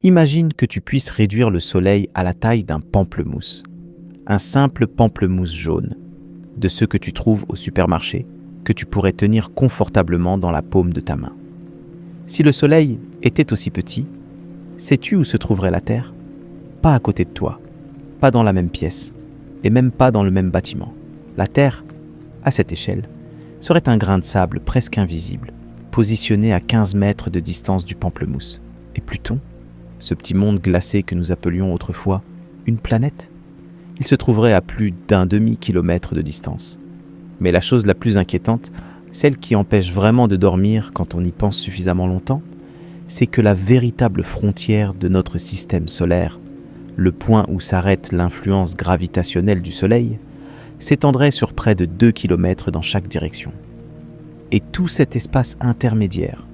Imagine que tu puisses réduire le Soleil à la taille d'un pamplemousse. Un simple pamplemousse jaune, de ceux que tu trouves au supermarché, que tu pourrais tenir confortablement dans la paume de ta main. Si le Soleil était aussi petit, sais-tu où se trouverait la Terre ? Pas à côté de toi, pas dans la même pièce, et même pas dans le même bâtiment. La Terre, à cette échelle, serait un grain de sable presque invisible, positionné à 15 mètres de distance du pamplemousse. Et Pluton, ce petit monde glacé que nous appelions autrefois une planète, il se trouverait à plus d'un demi-kilomètre de distance. Mais la chose la plus inquiétante, celle qui empêche vraiment de dormir quand on y pense suffisamment longtemps, c'est que la véritable frontière de notre système solaire, le point où s'arrête l'influence gravitationnelle du Soleil, s'étendrait sur près de 2 km dans chaque direction. Et tout cet espace intermédiaire,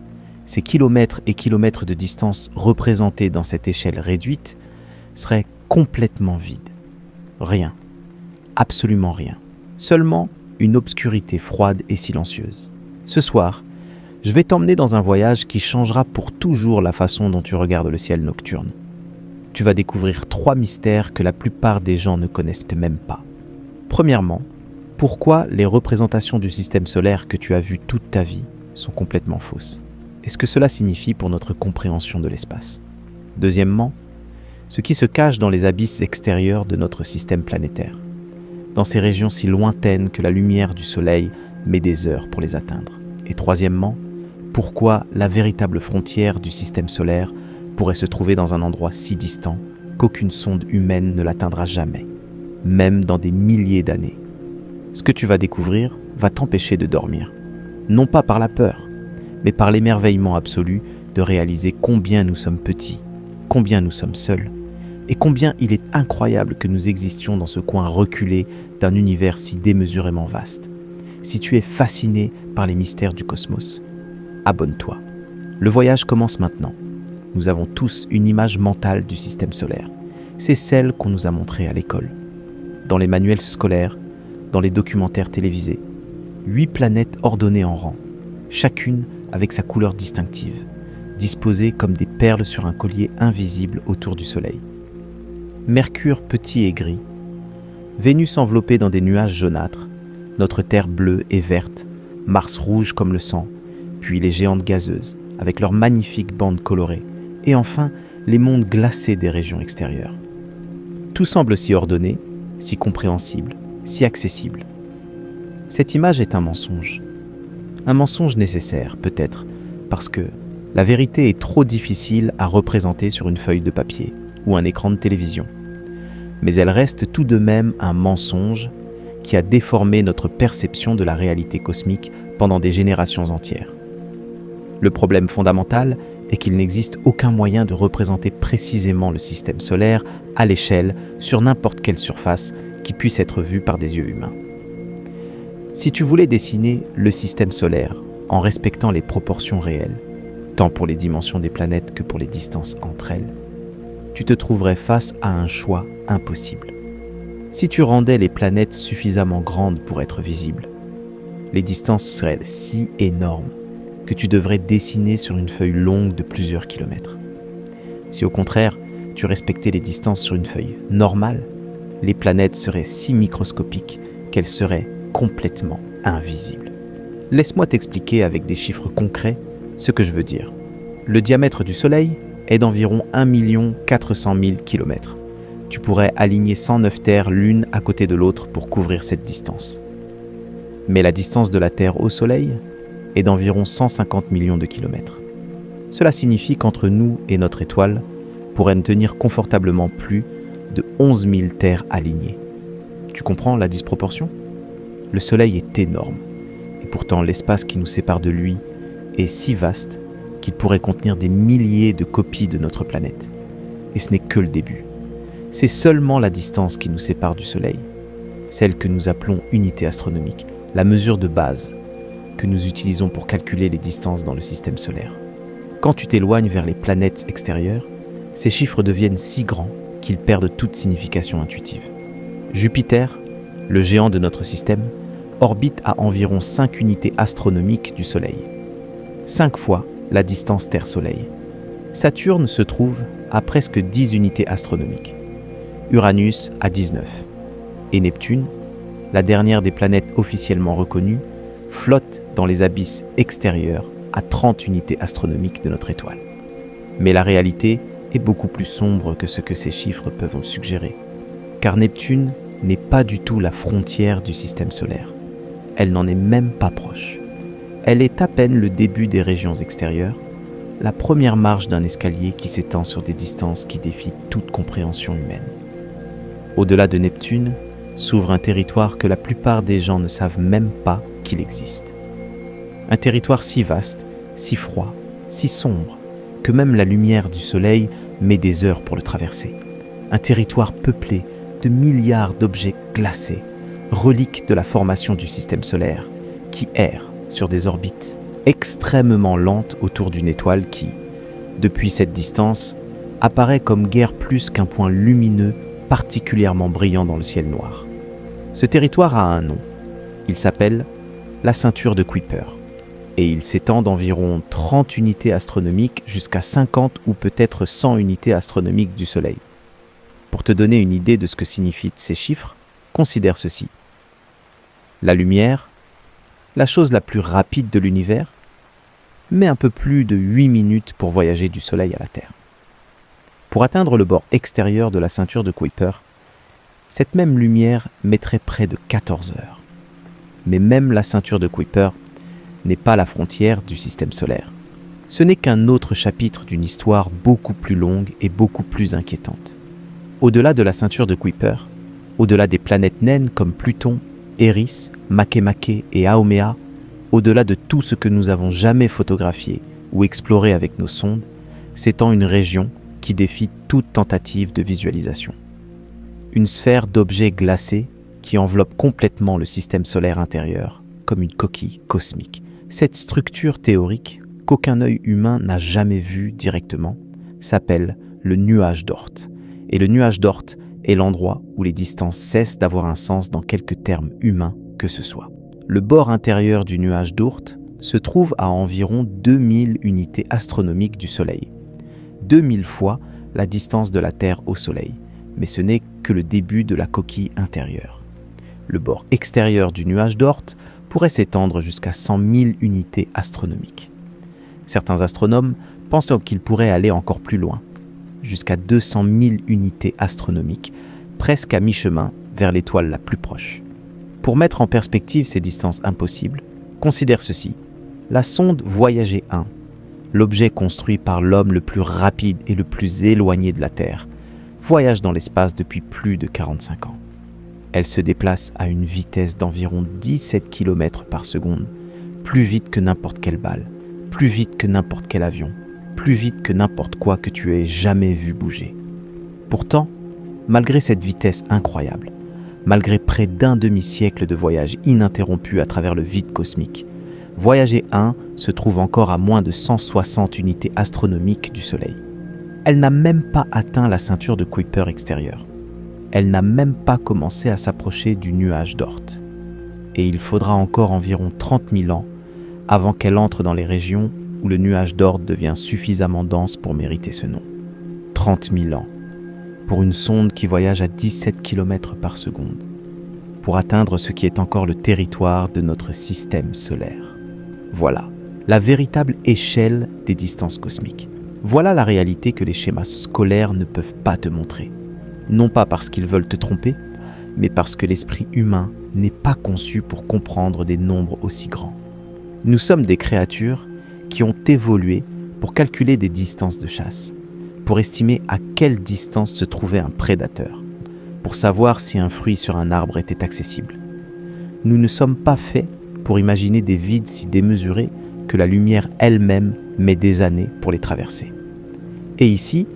ces kilomètres et kilomètres de distance représentés dans cette échelle réduite, serait complètement vide. Rien, absolument rien, seulement une obscurité froide et silencieuse. Ce soir, je vais t'emmener dans un voyage qui changera pour toujours la façon dont tu regardes le ciel nocturne. Tu vas découvrir 3 mystères que la plupart des gens ne connaissent même pas. Premièrement, pourquoi les représentations du système solaire que tu as vues toute ta vie sont complètement fausses et ce que cela signifie pour notre compréhension de l'espace. Deuxièmement, ce qui se cache dans les abysses extérieurs de notre système planétaire, dans ces régions si lointaines que la lumière du Soleil met des heures pour les atteindre. Et troisièmement, pourquoi la véritable frontière du système solaire pourrait se trouver dans un endroit si distant qu'aucune sonde humaine ne l'atteindra jamais, même dans des milliers d'années. Ce que tu vas découvrir va t'empêcher de dormir, non pas par la peur, mais par l'émerveillement absolu de réaliser combien nous sommes petits, combien nous sommes seuls, et combien il est incroyable que nous existions dans ce coin reculé d'un univers si démesurément vaste. Si tu es fasciné par les mystères du cosmos, abonne-toi. Le voyage commence maintenant. Nous avons tous une image mentale du système solaire. C'est celle qu'on nous a montrée à l'école, dans les manuels scolaires, dans les documentaires télévisés. 8 planètes ordonnées en rang, chacune avec sa couleur distinctive, disposées comme des perles sur un collier invisible autour du Soleil. Mercure petit et gris, Vénus enveloppée dans des nuages jaunâtres, notre Terre bleue et verte, Mars rouge comme le sang, puis les géantes gazeuses, avec leurs magnifiques bandes colorées, et enfin les mondes glacés des régions extérieures. Tout semble si ordonné, si compréhensible, si accessible. Cette image est un mensonge nécessaire peut-être, parce que la vérité est trop difficile à représenter sur une feuille de papier ou un écran de télévision. Mais elle reste tout de même un mensonge qui a déformé notre perception de la réalité cosmique pendant des générations entières. Le problème fondamental est qu'il n'existe aucun moyen de représenter précisément le système solaire à l'échelle sur n'importe quelle surface qui puisse être vue par des yeux humains. Si tu voulais dessiner le système solaire en respectant les proportions réelles, tant pour les dimensions des planètes que pour les distances entre elles, tu te trouverais face à un choix impossible. Si tu rendais les planètes suffisamment grandes pour être visibles, les distances seraient si énormes que tu devrais dessiner sur une feuille longue de plusieurs kilomètres. Si au contraire, tu respectais les distances sur une feuille normale, les planètes seraient si microscopiques qu'elles seraient complètement invisibles. Laisse-moi t'expliquer avec des chiffres concrets ce que je veux dire. Le diamètre du Soleil est d'environ 1 400 000 km. Tu pourrais aligner 109 terres l'une à côté de l'autre pour couvrir cette distance. Mais la distance de la Terre au Soleil est d'environ 150 millions de kilomètres. Cela signifie qu'entre nous et notre étoile pourraient tenir confortablement plus de 11 000 terres alignées. Tu comprends la disproportion ? Le Soleil est énorme, et pourtant l'espace qui nous sépare de lui est si vaste qu'il pourrait contenir des milliers de copies de notre planète. Et ce n'est que le début. C'est seulement la distance qui nous sépare du Soleil, celle que nous appelons unité astronomique, la mesure de base que nous utilisons pour calculer les distances dans le système solaire. Quand tu t'éloignes vers les planètes extérieures, ces chiffres deviennent si grands qu'ils perdent toute signification intuitive. Jupiter, le géant de notre système, orbite à environ 5 unités astronomiques du Soleil. 5 fois la distance Terre-Soleil. Saturne se trouve a presque 10 unités astronomiques, Uranus a 19, et Neptune, la dernière des planètes officiellement reconnues, flotte dans les abysses extérieurs à 30 unités astronomiques de notre étoile. Mais la réalité est beaucoup plus sombre que ce que ces chiffres peuvent suggérer, car Neptune n'est pas du tout la frontière du système solaire. Elle n'en est même pas proche. Elle est à peine le début des régions extérieures, la première marche d'un escalier qui s'étend sur des distances qui défient toute compréhension humaine. Au-delà de Neptune s'ouvre un territoire que la plupart des gens ne savent même pas qu'il existe. Un territoire si vaste, si froid, si sombre, que même la lumière du soleil met des heures pour le traverser. Un territoire peuplé de milliards d'objets glacés, reliques de la formation du système solaire, qui errent sur des orbites extrêmement lentes autour d'une étoile qui, depuis cette distance, apparaît comme guère plus qu'un point lumineux particulièrement brillant dans le ciel noir. Ce territoire a un nom. Il s'appelle la ceinture de Kuiper, et il s'étend d'environ 30 unités astronomiques jusqu'à 50 ou peut-être 100 unités astronomiques du Soleil. Pour te donner une idée de ce que signifient ces chiffres, considère ceci. La lumière, la chose la plus rapide de l'univers, met un peu plus de 8 minutes pour voyager du Soleil à la Terre. Pour atteindre le bord extérieur de la ceinture de Kuiper, cette même lumière mettrait près de 14 heures. Mais même la ceinture de Kuiper n'est pas la frontière du système solaire. Ce n'est qu'un autre chapitre d'une histoire beaucoup plus longue et beaucoup plus inquiétante. Au-delà de la ceinture de Kuiper, au-delà des planètes naines comme Pluton, Eris, Makemake et Haumea, au-delà de tout ce que nous avons jamais photographié ou exploré avec nos sondes, s'étend une région qui défie toute tentative de visualisation. Une sphère d'objets glacés qui enveloppe complètement le système solaire intérieur, comme une coquille cosmique. Cette structure théorique, qu'aucun œil humain n'a jamais vue directement, s'appelle le nuage d'Oort. Et le nuage d'Oort est l'endroit où les distances cessent d'avoir un sens dans quelque terme humain que ce soit. Le bord intérieur du nuage d'Oort se trouve à environ 2000 unités astronomiques du Soleil. 2000 fois la distance de la Terre au Soleil, mais ce n'est que le début de la coquille intérieure. Le bord extérieur du nuage d'Oort pourrait s'étendre jusqu'à 100 000 unités astronomiques. Certains astronomes pensent qu'il pourrait aller encore plus loin, jusqu'à 200 000 unités astronomiques, presque à mi-chemin vers l'étoile la plus proche. Pour mettre en perspective ces distances impossibles, considère ceci. La sonde Voyager 1, l'objet construit par l'homme le plus rapide et le plus éloigné de la Terre, voyage dans l'espace depuis plus de 45 ans. Elle se déplace à une vitesse d'environ 17 km par seconde, plus vite que n'importe quelle balle, plus vite que n'importe quel avion, plus vite que n'importe quoi que tu aies jamais vu bouger. Pourtant, malgré cette vitesse incroyable, malgré près d'un demi-siècle de voyage ininterrompu à travers le vide cosmique, Voyager 1 se trouve encore à moins de 160 unités astronomiques du Soleil. Elle n'a même pas atteint la ceinture de Kuiper extérieure. Elle n'a même pas commencé à s'approcher du nuage d'Oort. Et il faudra encore environ 30 000 ans avant qu'elle entre dans les régions où le nuage d'Oort devient suffisamment dense pour mériter ce nom. 30 000 ans pour une sonde qui voyage à 17 km par seconde, pour atteindre ce qui est encore le territoire de notre système solaire. Voilà, la véritable échelle des distances cosmiques. Voilà la réalité que les schémas scolaires ne peuvent pas te montrer. Non pas parce qu'ils veulent te tromper, mais parce que l'esprit humain n'est pas conçu pour comprendre des nombres aussi grands. Nous sommes des créatures qui ont évolué pour calculer des distances de chasse, pour estimer à quelle distance se trouvait un prédateur, pour savoir si un fruit sur un arbre était accessible. Nous ne sommes pas faits pour imaginer des vides si démesurés que la lumière elle-même met des années pour les traverser. Et ici,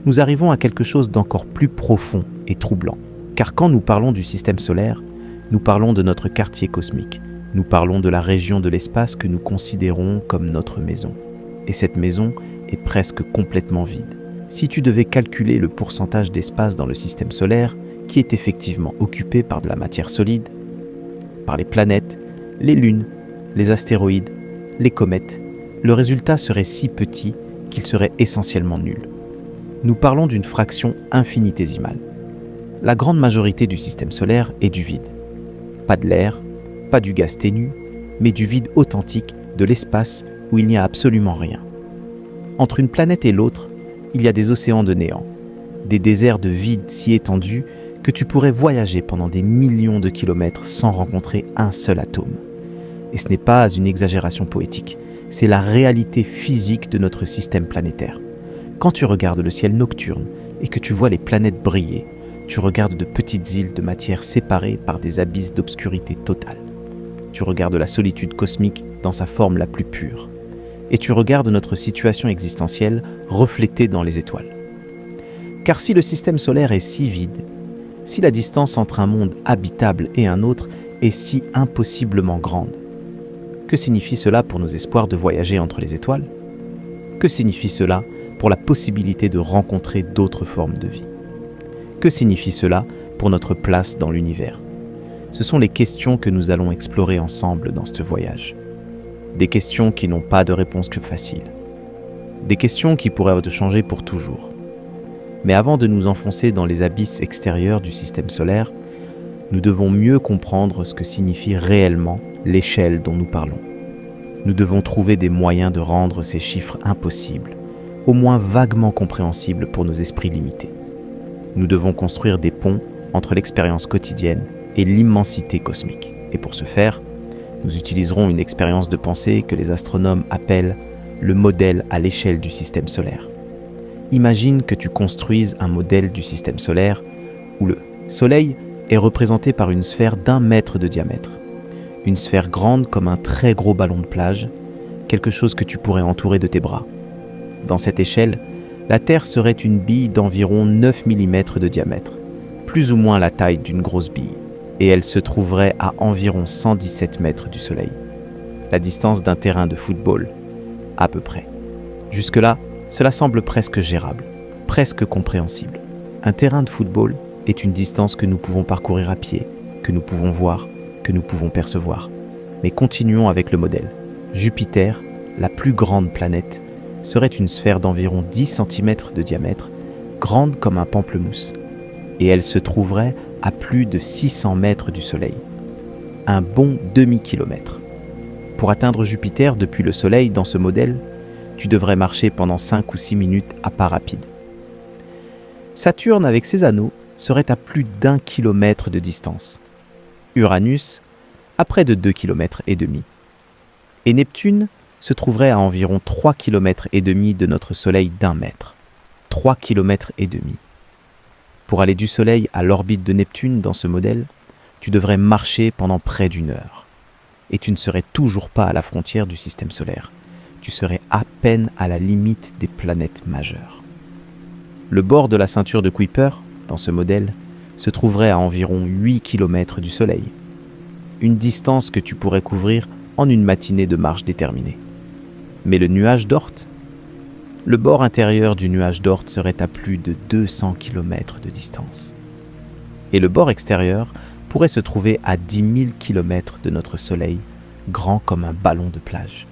nous arrivons à quelque chose d'encore plus profond et troublant. Car quand nous parlons du système solaire, nous parlons de notre quartier cosmique. Nous parlons de la région de l'espace que nous considérons comme notre maison. Et cette maison est presque complètement vide. Si tu devais calculer le pourcentage d'espace dans le système solaire qui est effectivement occupé par de la matière solide, par les planètes, les lunes, les astéroïdes, les comètes, le résultat serait si petit qu'il serait essentiellement nul. nous parlons d'une fraction infinitésimale. La grande majorité du système solaire est du vide. Pas de l'air, pas du gaz ténu, mais du vide authentique, de l'espace où il n'y a absolument rien. Entre une planète et l'autre, il y a des océans de néant, des déserts de vide si étendus que tu pourrais voyager pendant des millions de kilomètres sans rencontrer un seul atome. Et ce n'est pas une exagération poétique, c'est la réalité physique de notre système planétaire. Quand tu regardes le ciel nocturne et que tu vois les planètes briller, tu regardes de petites îles de matière séparées par des abysses d'obscurité totale. Tu regardes la solitude cosmique dans sa forme la plus pure. Et tu regardes notre situation existentielle reflétée dans les étoiles. Car si le système solaire est si vide, si la distance entre un monde habitable et un autre est si impossiblement grande, que signifie cela pour nos espoirs de voyager entre les étoiles ? Que signifie cela pour la possibilité de rencontrer d'autres formes de vie ? Que signifie cela pour notre place dans l'univers ? Ce sont les questions que nous allons explorer ensemble dans ce voyage. Des questions qui n'ont pas de réponse que facile. Des questions qui pourraient te changer pour toujours. Mais avant de nous enfoncer dans les abysses extérieurs du système solaire, nous devons mieux comprendre ce que signifie réellement l'échelle dont nous parlons. Nous devons trouver des moyens de rendre ces chiffres impossibles, au moins vaguement compréhensibles pour nos esprits limités. Nous devons construire des ponts entre l'expérience quotidienne et l'immensité cosmique. Et pour ce faire, nous utiliserons une expérience de pensée que les astronomes appellent le modèle à l'échelle du système solaire. Imagine que tu construises un modèle du système solaire où le Soleil est représenté par une sphère d'1 mètre de diamètre. Une sphère grande comme un très gros ballon de plage, quelque chose que tu pourrais entourer de tes bras. Dans cette échelle, la Terre serait une bille d'environ 9 mm de diamètre, plus ou moins la taille d'une grosse bille, et elle se trouverait à environ 117 mètres du Soleil, la distance d'un terrain de football, à peu près. Jusque-là, cela semble presque gérable, presque compréhensible. Un terrain de football est une distance que nous pouvons parcourir à pied, que nous pouvons voir, que nous pouvons percevoir. Mais continuons avec le modèle. Jupiter, la plus grande planète, serait une sphère d'environ 10 cm de diamètre, grande comme un pamplemousse, et elle se trouverait à plus de 600 mètres du Soleil. Un bon demi-kilomètre. Pour atteindre Jupiter depuis le Soleil dans ce modèle, tu devrais marcher pendant 5 ou 6 minutes à pas rapide. Saturne avec ses anneaux serait à plus d'1 kilomètre de distance. Uranus à près de 2 km et demi. Et Neptune se trouverait à environ 3 km et demi de notre Soleil d'1 mètre. 3 km et demi. Pour aller du Soleil à l'orbite de Neptune dans ce modèle, tu devrais marcher pendant près d'1 heure. Et tu ne serais toujours pas à la frontière du système solaire. Tu serais à peine à la limite des planètes majeures. Le bord de la ceinture de Kuiper, dans ce modèle, se trouverait à environ 8 km du Soleil. Une distance que tu pourrais couvrir en une matinée de marche déterminée. Mais le nuage d'Oort, le bord intérieur du nuage d'Oort serait à plus de 200 km de distance. Et le bord extérieur pourrait se trouver à 10 000 km de notre Soleil, grand comme un ballon de plage.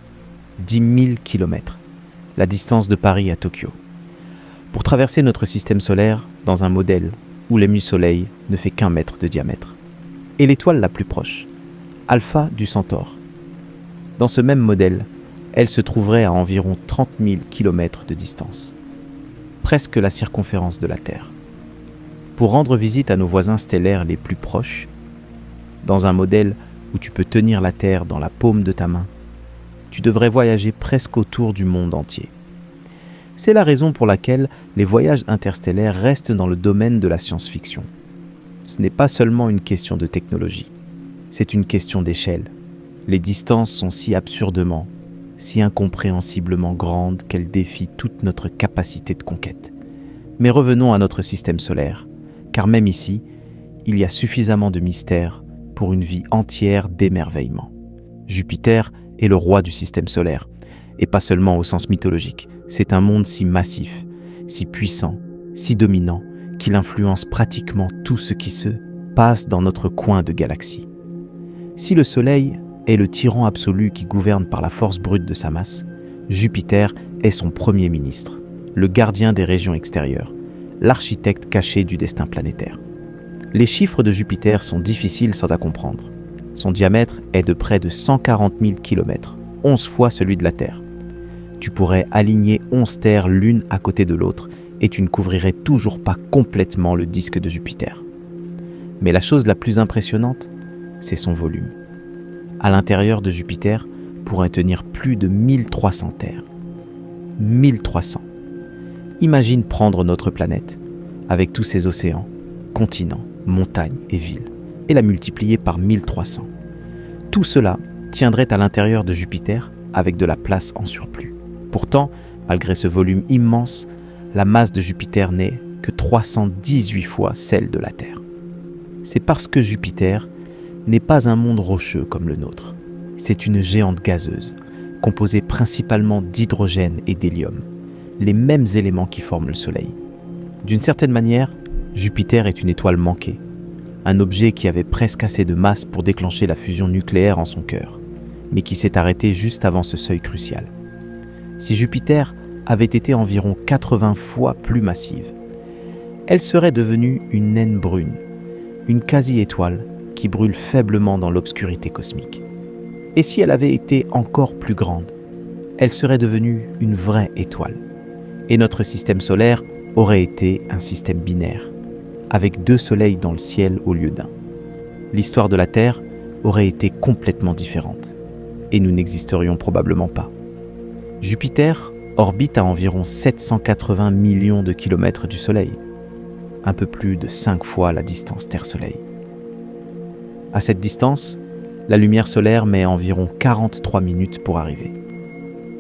10 000 km, la distance de Paris à Tokyo. Pour traverser notre système solaire dans un modèle où l'hémissoleil ne fait qu'1 mètre de diamètre. Et l'étoile la plus proche, Alpha du Centaure. Dans ce même modèle, elle se trouverait à environ 30 000 km de distance, presque la circonférence de la Terre. Pour rendre visite à nos voisins stellaires les plus proches, dans un modèle où tu peux tenir la Terre dans la paume de ta main, tu devrais voyager presque autour du monde entier. C'est la raison pour laquelle les voyages interstellaires restent dans le domaine de la science-fiction. Ce n'est pas seulement une question de technologie, c'est une question d'échelle. Les distances sont si absurdement, si incompréhensiblement grandes qu'elles défient toute notre capacité de conquête. Mais revenons à notre système solaire, car même ici, il y a suffisamment de mystères pour une vie entière d'émerveillement. Jupiter est le roi du système solaire, et pas seulement au sens mythologique. C'est un monde si massif, si puissant, si dominant, qu'il influence pratiquement tout ce qui se passe dans notre coin de galaxie. Si le Soleil est le tyran absolu qui gouverne par la force brute de sa masse, Jupiter est son premier ministre, le gardien des régions extérieures, l'architecte caché du destin planétaire. Les chiffres de Jupiter sont difficiles sans à comprendre. Son diamètre est de près de 140 000 km, 11 fois celui de la Terre. Tu pourrais aligner 11 terres l'une à côté de l'autre et tu ne couvrirais toujours pas complètement le disque de Jupiter. Mais la chose la plus impressionnante, c'est son volume. À l'intérieur de Jupiter pourraient tenir plus de 1300 terres. 1300. Imagine prendre notre planète, avec tous ses océans, continents, montagnes et villes, et la multiplier par 1300. Tout cela tiendrait à l'intérieur de Jupiter avec de la place en surplus. Pourtant, malgré ce volume immense, la masse de Jupiter n'est que 318 fois celle de la Terre. C'est parce que Jupiter n'est pas un monde rocheux comme le nôtre. C'est une géante gazeuse, composée principalement d'hydrogène et d'hélium, les mêmes éléments qui forment le Soleil. D'une certaine manière, Jupiter est une étoile manquée, un objet qui avait presque assez de masse pour déclencher la fusion nucléaire en son cœur, mais qui s'est arrêté juste avant ce seuil crucial. Si Jupiter avait été environ 80 fois plus massive, elle serait devenue une naine brune, une quasi-étoile qui brûle faiblement dans l'obscurité cosmique. Et si elle avait été encore plus grande, elle serait devenue une vraie étoile. Et notre système solaire aurait été un système binaire, avec 2 soleils dans le ciel au lieu d'un. L'histoire de la Terre aurait été complètement différente, et nous n'existerions probablement pas. Jupiter orbite à environ 780 millions de kilomètres du Soleil, un peu plus de 5 fois la distance Terre-Soleil. À cette distance, la lumière solaire met environ 43 minutes pour arriver.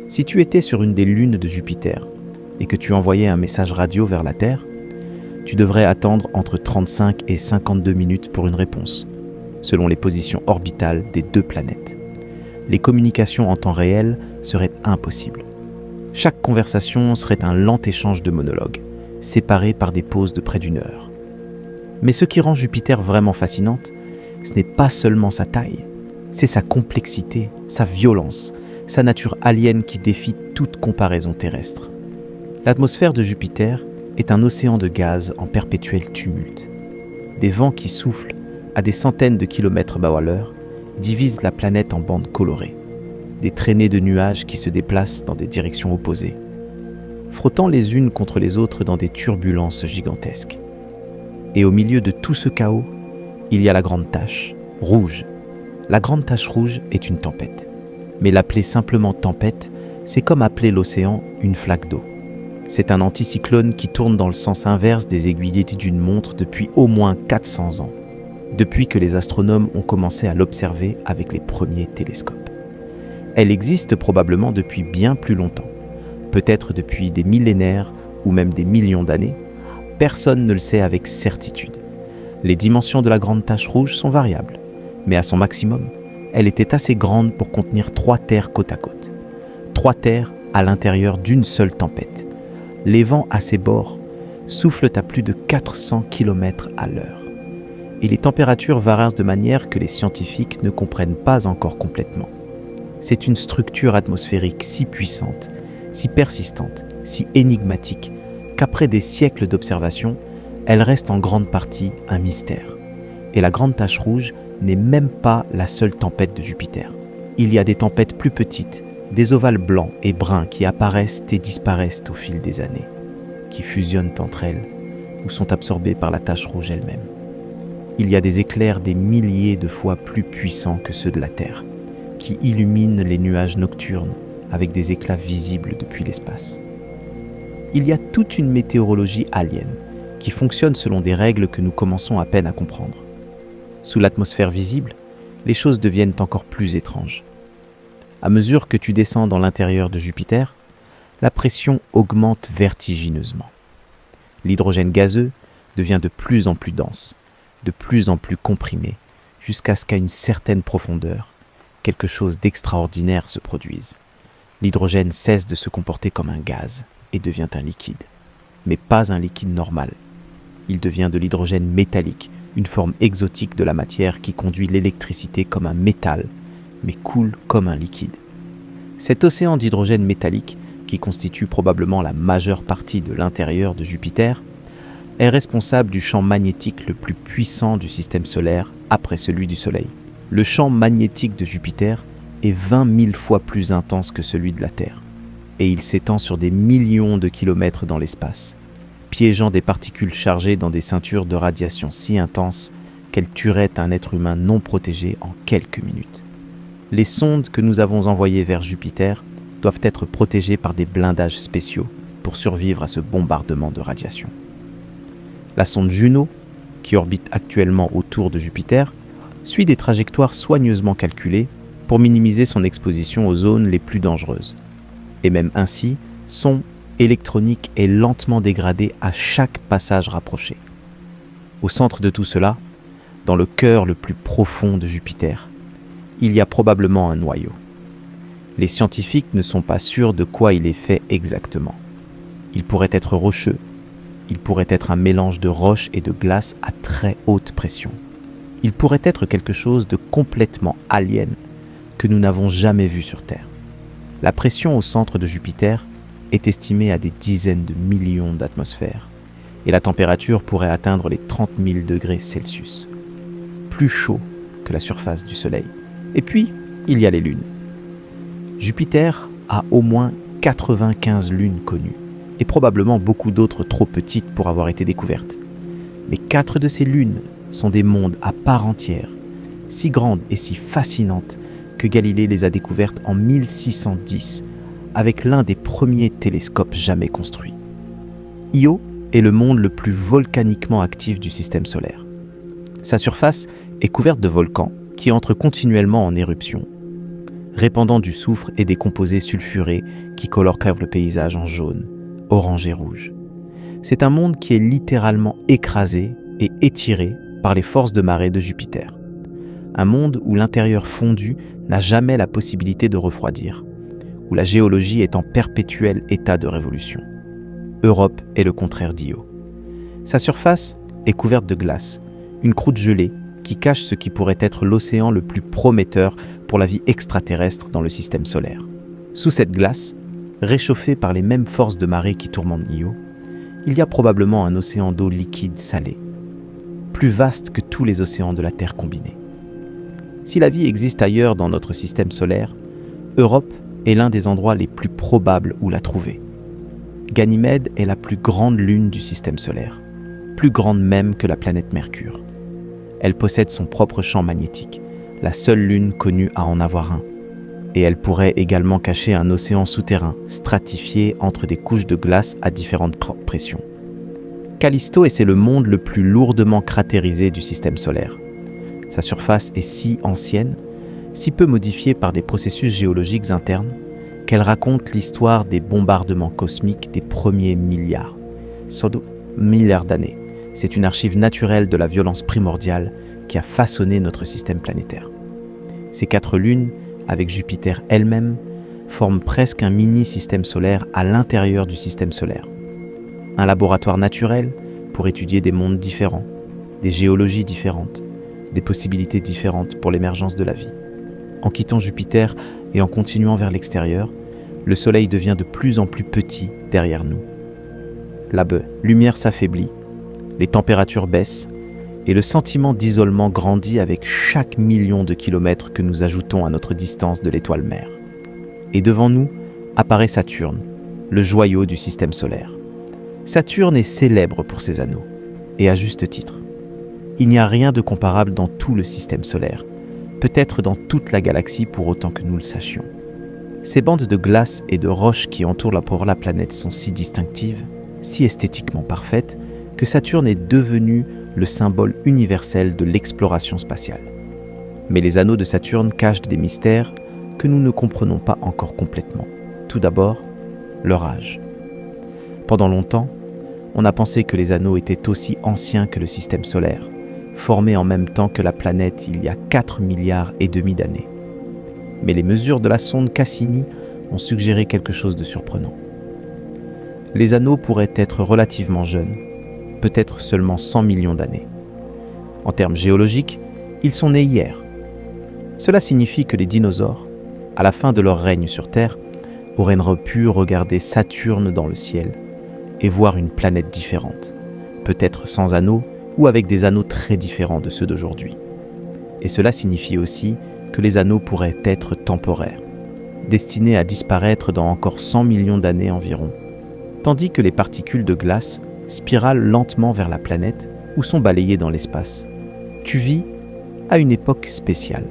Si tu étais sur une des lunes de Jupiter et que tu envoyais un message radio vers la Terre, tu devrais attendre entre 35 et 52 minutes pour une réponse, selon les positions orbitales des 2 planètes. Les communications en temps réel seraient impossibles. Chaque conversation serait un lent échange de monologues, séparés par des pauses de près d'1 heure. Mais ce qui rend Jupiter vraiment fascinante, ce n'est pas seulement sa taille, c'est sa complexité, sa violence, sa nature alien qui défie toute comparaison terrestre. L'atmosphère de Jupiter est un océan de gaz en perpétuel tumulte. Des vents qui soufflent à des centaines de kilomètres bas à l'heure divisent la planète en bandes colorées, des traînées de nuages qui se déplacent dans des directions opposées, frottant les unes contre les autres dans des turbulences gigantesques. Et au milieu de tout ce chaos, il y a la grande tache, rouge. La grande tache rouge est une tempête. Mais l'appeler simplement tempête, c'est comme appeler l'océan une flaque d'eau. C'est un anticyclone qui tourne dans le sens inverse des aiguilles d'une montre depuis au moins 400 ans, depuis que les astronomes ont commencé à l'observer avec les premiers télescopes. Elle existe probablement depuis bien plus longtemps, peut-être depuis des millénaires ou même des millions d'années. Personne ne le sait avec certitude. Les dimensions de la grande tache rouge sont variables, mais à son maximum, elle était assez grande pour contenir 3 terres côte à côte. 3 terres à l'intérieur d'une seule tempête. Les vents à ses bords soufflent à plus de 400 km à l'heure. Et les températures varient de manière que les scientifiques ne comprennent pas encore complètement. C'est une structure atmosphérique si puissante, si persistante, si énigmatique, qu'après des siècles d'observation, elle reste en grande partie un mystère. Et la grande tache rouge n'est même pas la seule tempête de Jupiter. Il y a des tempêtes plus petites, des ovales blancs et bruns qui apparaissent et disparaissent au fil des années, qui fusionnent entre elles ou sont absorbées par la tache rouge elle-même. Il y a des éclairs des milliers de fois plus puissants que ceux de la Terre, qui illuminent les nuages nocturnes avec des éclats visibles depuis l'espace. Il y a toute une météorologie alien qui fonctionne selon des règles que nous commençons à peine à comprendre. Sous l'atmosphère visible, les choses deviennent encore plus étranges. À mesure que tu descends dans l'intérieur de Jupiter, la pression augmente vertigineusement. L'hydrogène gazeux devient de plus en plus dense, de plus en plus comprimé, jusqu'à ce qu'à une certaine profondeur, quelque chose d'extraordinaire se produise. L'hydrogène cesse de se comporter comme un gaz et devient un liquide. Mais pas un liquide normal. Il devient de l'hydrogène métallique, une forme exotique de la matière qui conduit l'électricité comme un métal, mais coule comme un liquide. Cet océan d'hydrogène métallique, qui constitue probablement la majeure partie de l'intérieur de Jupiter, est responsable du champ magnétique le plus puissant du système solaire après celui du Soleil. Le champ magnétique de Jupiter est 20 000 fois plus intense que celui de la Terre, et il s'étend sur des millions de kilomètres dans l'espace, piégeant des particules chargées dans des ceintures de radiation si intenses qu'elles tueraient un être humain non protégé en quelques minutes. Les sondes que nous avons envoyées vers Jupiter doivent être protégées par des blindages spéciaux pour survivre à ce bombardement de radiation. La sonde Juno, qui orbite actuellement autour de Jupiter, suit des trajectoires soigneusement calculées pour minimiser son exposition aux zones les plus dangereuses. Et même ainsi, son électronique est lentement dégradée à chaque passage rapproché. Au centre de tout cela, dans le cœur le plus profond de Jupiter, il y a probablement un noyau. Les scientifiques ne sont pas sûrs de quoi il est fait exactement. Il pourrait être rocheux, il pourrait être un mélange de roche et de glace à très haute pression. Il pourrait être quelque chose de complètement alien que nous n'avons jamais vu sur Terre. La pression au centre de Jupiter est estimée à des dizaines de millions d'atmosphères et la température pourrait atteindre les 30 000 degrés Celsius. Plus chaud que la surface du Soleil. Et puis, il y a les lunes. Jupiter a au moins 95 lunes connues et probablement beaucoup d'autres trop petites pour avoir été découvertes. Mais 4 de ces lunes sont des mondes à part entière, si grandes et si fascinantes que Galilée les a découvertes en 1610 avec l'un des premiers télescopes jamais construits. Io est le monde le plus volcaniquement actif du système solaire. Sa surface est couverte de volcans qui entrent continuellement en éruption, répandant du soufre et des composés sulfurés qui colorent le paysage en jaune, orange et rouge. C'est un monde qui est littéralement écrasé et étiré par les forces de marée de Jupiter. Un monde où l'intérieur fondu n'a jamais la possibilité de refroidir, où la géologie est en perpétuel état de révolution. Europe est le contraire d'Io. Sa surface est couverte de glace, une croûte gelée qui cache ce qui pourrait être l'océan le plus prometteur pour la vie extraterrestre dans le système solaire. Sous cette glace, réchauffée par les mêmes forces de marée qui tourmentent Io, il y a probablement un océan d'eau liquide salée, plus vaste que tous les océans de la Terre combinés. Si la vie existe ailleurs dans notre système solaire, Europe est l'un des endroits les plus probables où la trouver. Ganymède est la plus grande lune du système solaire, plus grande même que la planète Mercure. Elle possède son propre champ magnétique, la seule lune connue à en avoir un. Et elle pourrait également cacher un océan souterrain, stratifié entre des couches de glace à différentes pressions. Callisto est le monde le plus lourdement cratérisé du système solaire. Sa surface est si ancienne, si peu modifiée par des processus géologiques internes, qu'elle raconte l'histoire des bombardements cosmiques des premiers milliards d'années. C'est une archive naturelle de la violence primordiale qui a façonné notre système planétaire. Ces 4 lunes, avec Jupiter elle-même, forment presque un mini-système solaire à l'intérieur du système solaire. Un laboratoire naturel pour étudier des mondes différents, des géologies différentes, des possibilités différentes pour l'émergence de la vie. En quittant Jupiter et en continuant vers l'extérieur, le Soleil devient de plus en plus petit derrière nous. La lumière s'affaiblit, les températures baissent et le sentiment d'isolement grandit avec chaque million de kilomètres que nous ajoutons à notre distance de l'étoile mère. Et devant nous apparaît Saturne, le joyau du système solaire. Saturne est célèbre pour ses anneaux, et à juste titre. Il n'y a rien de comparable dans tout le système solaire, peut-être dans toute la galaxie pour autant que nous le sachions. Ces bandes de glace et de roches qui entourent la planète sont si distinctives, si esthétiquement parfaites, que Saturne est devenu le symbole universel de l'exploration spatiale. Mais les anneaux de Saturne cachent des mystères que nous ne comprenons pas encore complètement. Tout d'abord, leur âge. Pendant longtemps, on a pensé que les anneaux étaient aussi anciens que le système solaire, formés en même temps que la planète il y a 4,5 milliards d'années. Mais les mesures de la sonde Cassini ont suggéré quelque chose de surprenant. Les anneaux pourraient être relativement jeunes, peut-être seulement 100 millions d'années. En termes géologiques, ils sont nés hier. Cela signifie que les dinosaures, à la fin de leur règne sur Terre, aurait pu regarder Saturne dans le ciel et voir une planète différente, peut-être sans anneaux ou avec des anneaux très différents de ceux d'aujourd'hui. Et cela signifie aussi que les anneaux pourraient être temporaires, destinés à disparaître dans encore 100 millions d'années environ, tandis que les particules de glace spiralent lentement vers la planète ou sont balayées dans l'espace. Tu vis à une époque spéciale,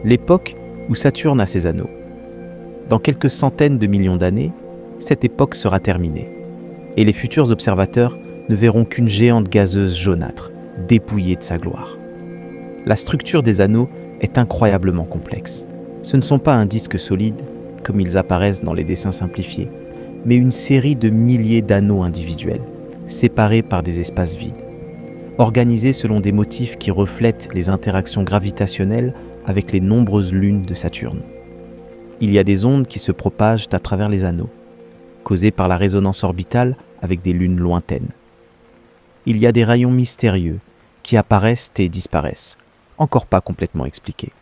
l'époque où Saturne a ses anneaux. Dans quelques centaines de millions d'années, cette époque sera terminée, et les futurs observateurs ne verront qu'une géante gazeuse jaunâtre, dépouillée de sa gloire. La structure des anneaux est incroyablement complexe. Ce ne sont pas un disque solide, comme ils apparaissent dans les dessins simplifiés, mais une série de milliers d'anneaux individuels, séparés par des espaces vides, organisés selon des motifs qui reflètent les interactions gravitationnelles avec les nombreuses lunes de Saturne. Il y a des ondes qui se propagent à travers les anneaux, causées par la résonance orbitale avec des lunes lointaines. Il y a des rayons mystérieux qui apparaissent et disparaissent, encore pas complètement expliqués.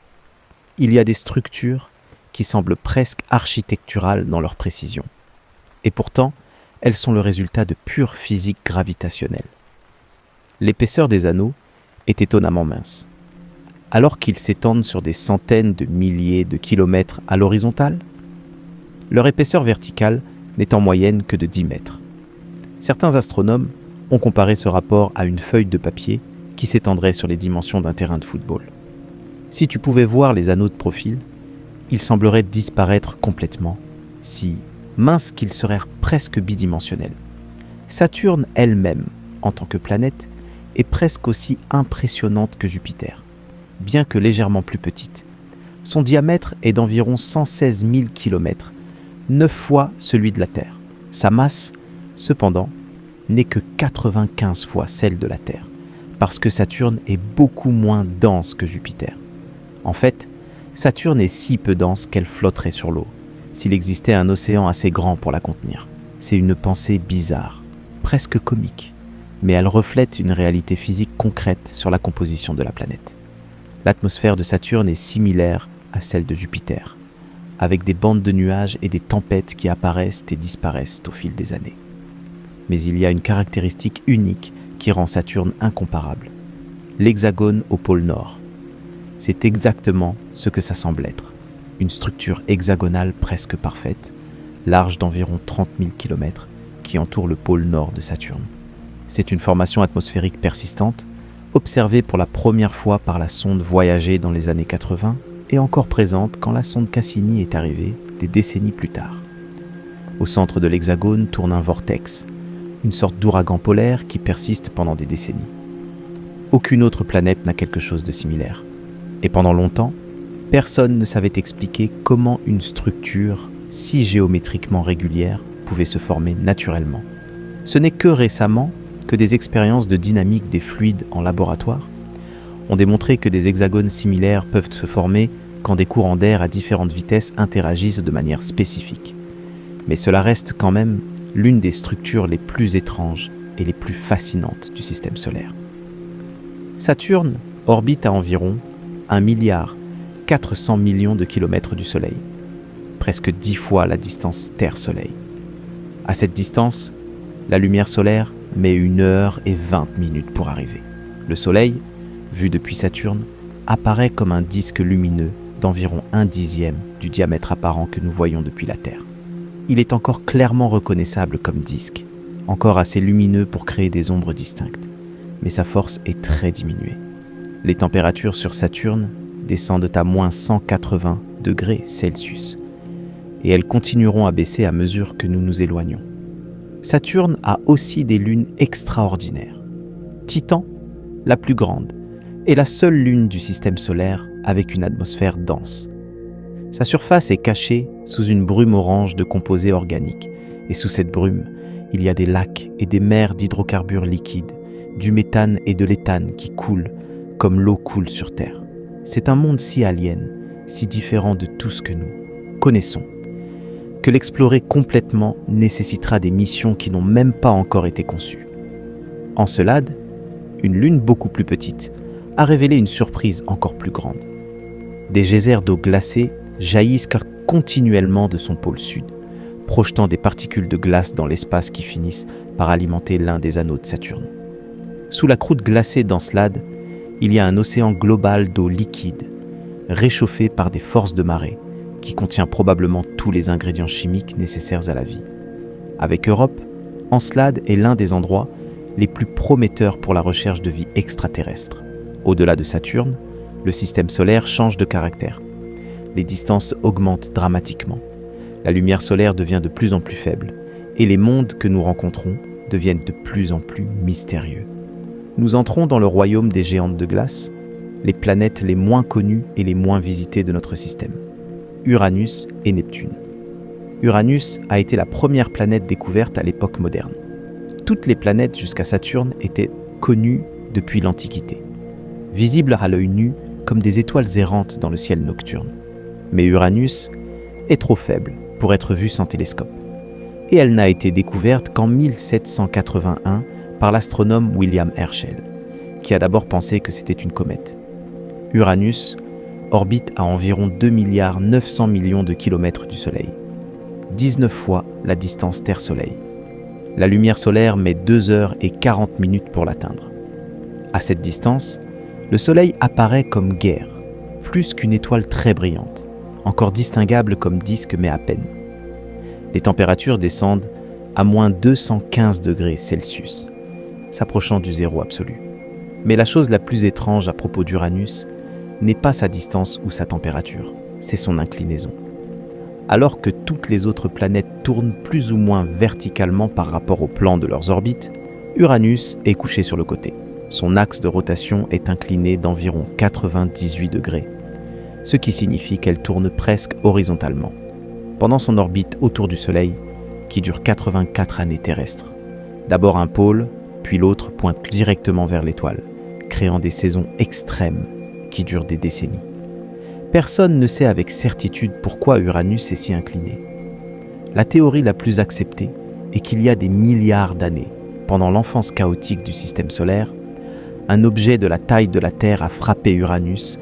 Il y a des structures qui semblent presque architecturales dans leur précision. Et pourtant, elles sont le résultat de pure physique gravitationnelle. L'épaisseur des anneaux est étonnamment mince. Alors qu'ils s'étendent sur des centaines de milliers de kilomètres à l'horizontale, leur épaisseur verticale n'est en moyenne que de 10 mètres. Certains astronomes ont comparé ce rapport à une feuille de papier qui s'étendrait sur les dimensions d'un terrain de football. Si tu pouvais voir les anneaux de profil, ils sembleraient disparaître complètement, si minces qu'ils seraient presque bidimensionnels. Saturne elle-même, en tant que planète, est presque aussi impressionnante que Jupiter, bien que légèrement plus petite. Son diamètre est d'environ 116 000 km, 9 fois celui de la Terre. Sa masse, cependant, n'est que 95 fois celle de la Terre, parce que Saturne est beaucoup moins dense que Jupiter. En fait, Saturne est si peu dense qu'elle flotterait sur l'eau, s'il existait un océan assez grand pour la contenir. C'est une pensée bizarre, presque comique, mais elle reflète une réalité physique concrète sur la composition de la planète. L'atmosphère de Saturne est similaire à celle de Jupiter, avec des bandes de nuages et des tempêtes qui apparaissent et disparaissent au fil des années. Mais il y a une caractéristique unique qui rend Saturne incomparable, l'hexagone au pôle nord. C'est exactement ce que ça semble être, une structure hexagonale presque parfaite, large d'environ 30 000 km, qui entoure le pôle nord de Saturne. C'est une formation atmosphérique persistante, observée pour la première fois par la sonde Voyager dans les années 80 et encore présente quand la sonde Cassini est arrivée des décennies plus tard. Au centre de l'hexagone tourne un vortex, une sorte d'ouragan polaire qui persiste pendant des décennies. Aucune autre planète n'a quelque chose de similaire. Et pendant longtemps, personne ne savait expliquer comment une structure si géométriquement régulière pouvait se former naturellement. Ce n'est que récemment que des expériences de dynamique des fluides en laboratoire ont démontré que des hexagones similaires peuvent se former quand des courants d'air à différentes vitesses interagissent de manière spécifique. Mais cela reste quand même l'une des structures les plus étranges et les plus fascinantes du système solaire. Saturne orbite à environ 1,4 milliard de kilomètres du Soleil, presque 10 fois la distance Terre-Soleil. À cette distance, la lumière solaire met 1h20 pour arriver. Le Soleil, vu depuis Saturne, apparaît comme un disque lumineux d'environ 1/10 du diamètre apparent que nous voyons depuis la Terre. Il est encore clairement reconnaissable comme disque, encore assez lumineux pour créer des ombres distinctes, mais sa force est très diminuée. Les températures sur Saturne descendent à moins 180 degrés Celsius, et elles continueront à baisser à mesure que nous nous éloignons. Saturne a aussi des lunes extraordinaires. Titan, la plus grande, est la seule lune du système solaire avec une atmosphère dense. Sa surface est cachée sous une brume orange de composés organiques, et sous cette brume, il y a des lacs et des mers d'hydrocarbures liquides, du méthane et de l'éthane qui coulent comme l'eau coule sur Terre. C'est un monde si alien, si différent de tout ce que nous connaissons, que l'explorer complètement nécessitera des missions qui n'ont même pas encore été conçues. Encelade, une lune beaucoup plus petite, a révélé une surprise encore plus grande. Des geysers d'eau glacée jaillissent continuellement de son pôle sud, projetant des particules de glace dans l'espace qui finissent par alimenter l'un des anneaux de Saturne. Sous la croûte glacée d'Encelade, il y a un océan global d'eau liquide, réchauffé par des forces de marée, qui contient probablement tous les ingrédients chimiques nécessaires à la vie. Avec Europe, Encelade est l'un des endroits les plus prometteurs pour la recherche de vie extraterrestre. Au-delà de Saturne, le système solaire change de caractère. Les distances augmentent dramatiquement. La lumière solaire devient de plus en plus faible et les mondes que nous rencontrons deviennent de plus en plus mystérieux. Nous entrons dans le royaume des géantes de glace, les planètes les moins connues et les moins visitées de notre système, Uranus et Neptune. Uranus a été la première planète découverte à l'époque moderne. Toutes les planètes jusqu'à Saturne étaient connues depuis l'Antiquité, visibles à l'œil nu comme des étoiles errantes dans le ciel nocturne. Mais Uranus est trop faible pour être vue sans télescope, et elle n'a été découverte qu'en 1781 par l'astronome William Herschel, qui a d'abord pensé que c'était une comète. Uranus orbite à environ 2,9 milliards de kilomètres du Soleil, 19 fois la distance Terre-Soleil. La lumière solaire met 2h40 pour l'atteindre. À cette distance, le Soleil apparaît comme guerre, plus qu'une étoile très brillante, encore distinguable comme disque mais à peine. Les températures descendent à moins 215 degrés Celsius, s'approchant du zéro absolu. Mais la chose la plus étrange à propos d'Uranus n'est pas sa distance ou sa température, c'est son inclinaison. Alors que toutes les autres planètes tournent plus ou moins verticalement par rapport au plan de leurs orbites, Uranus est couché sur le côté. Son axe de rotation est incliné d'environ 98 degrés, ce qui signifie qu'elle tourne presque horizontalement, pendant son orbite autour du Soleil, qui dure 84 années terrestres. D'abord un pôle, puis l'autre pointe directement vers l'étoile, créant des saisons extrêmes qui durent des décennies. Personne ne sait avec certitude pourquoi Uranus est si incliné. La théorie la plus acceptée est qu'il y a des milliards d'années, pendant l'enfance chaotique du système solaire, un objet de la taille de la Terre a frappé Uranus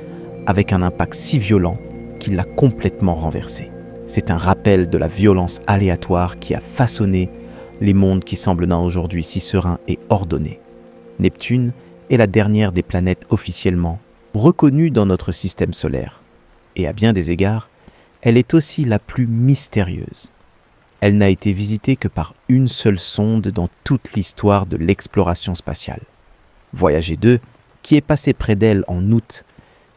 avec un impact si violent qu'il l'a complètement renversé. C'est un rappel de la violence aléatoire qui a façonné les mondes qui semblent aujourd'hui si sereins et ordonnés. Neptune est la dernière des planètes officiellement reconnues dans notre système solaire. Et à bien des égards, elle est aussi la plus mystérieuse. Elle n'a été visitée que par une seule sonde dans toute l'histoire de l'exploration spatiale. Voyager 2, qui est passé près d'elle en août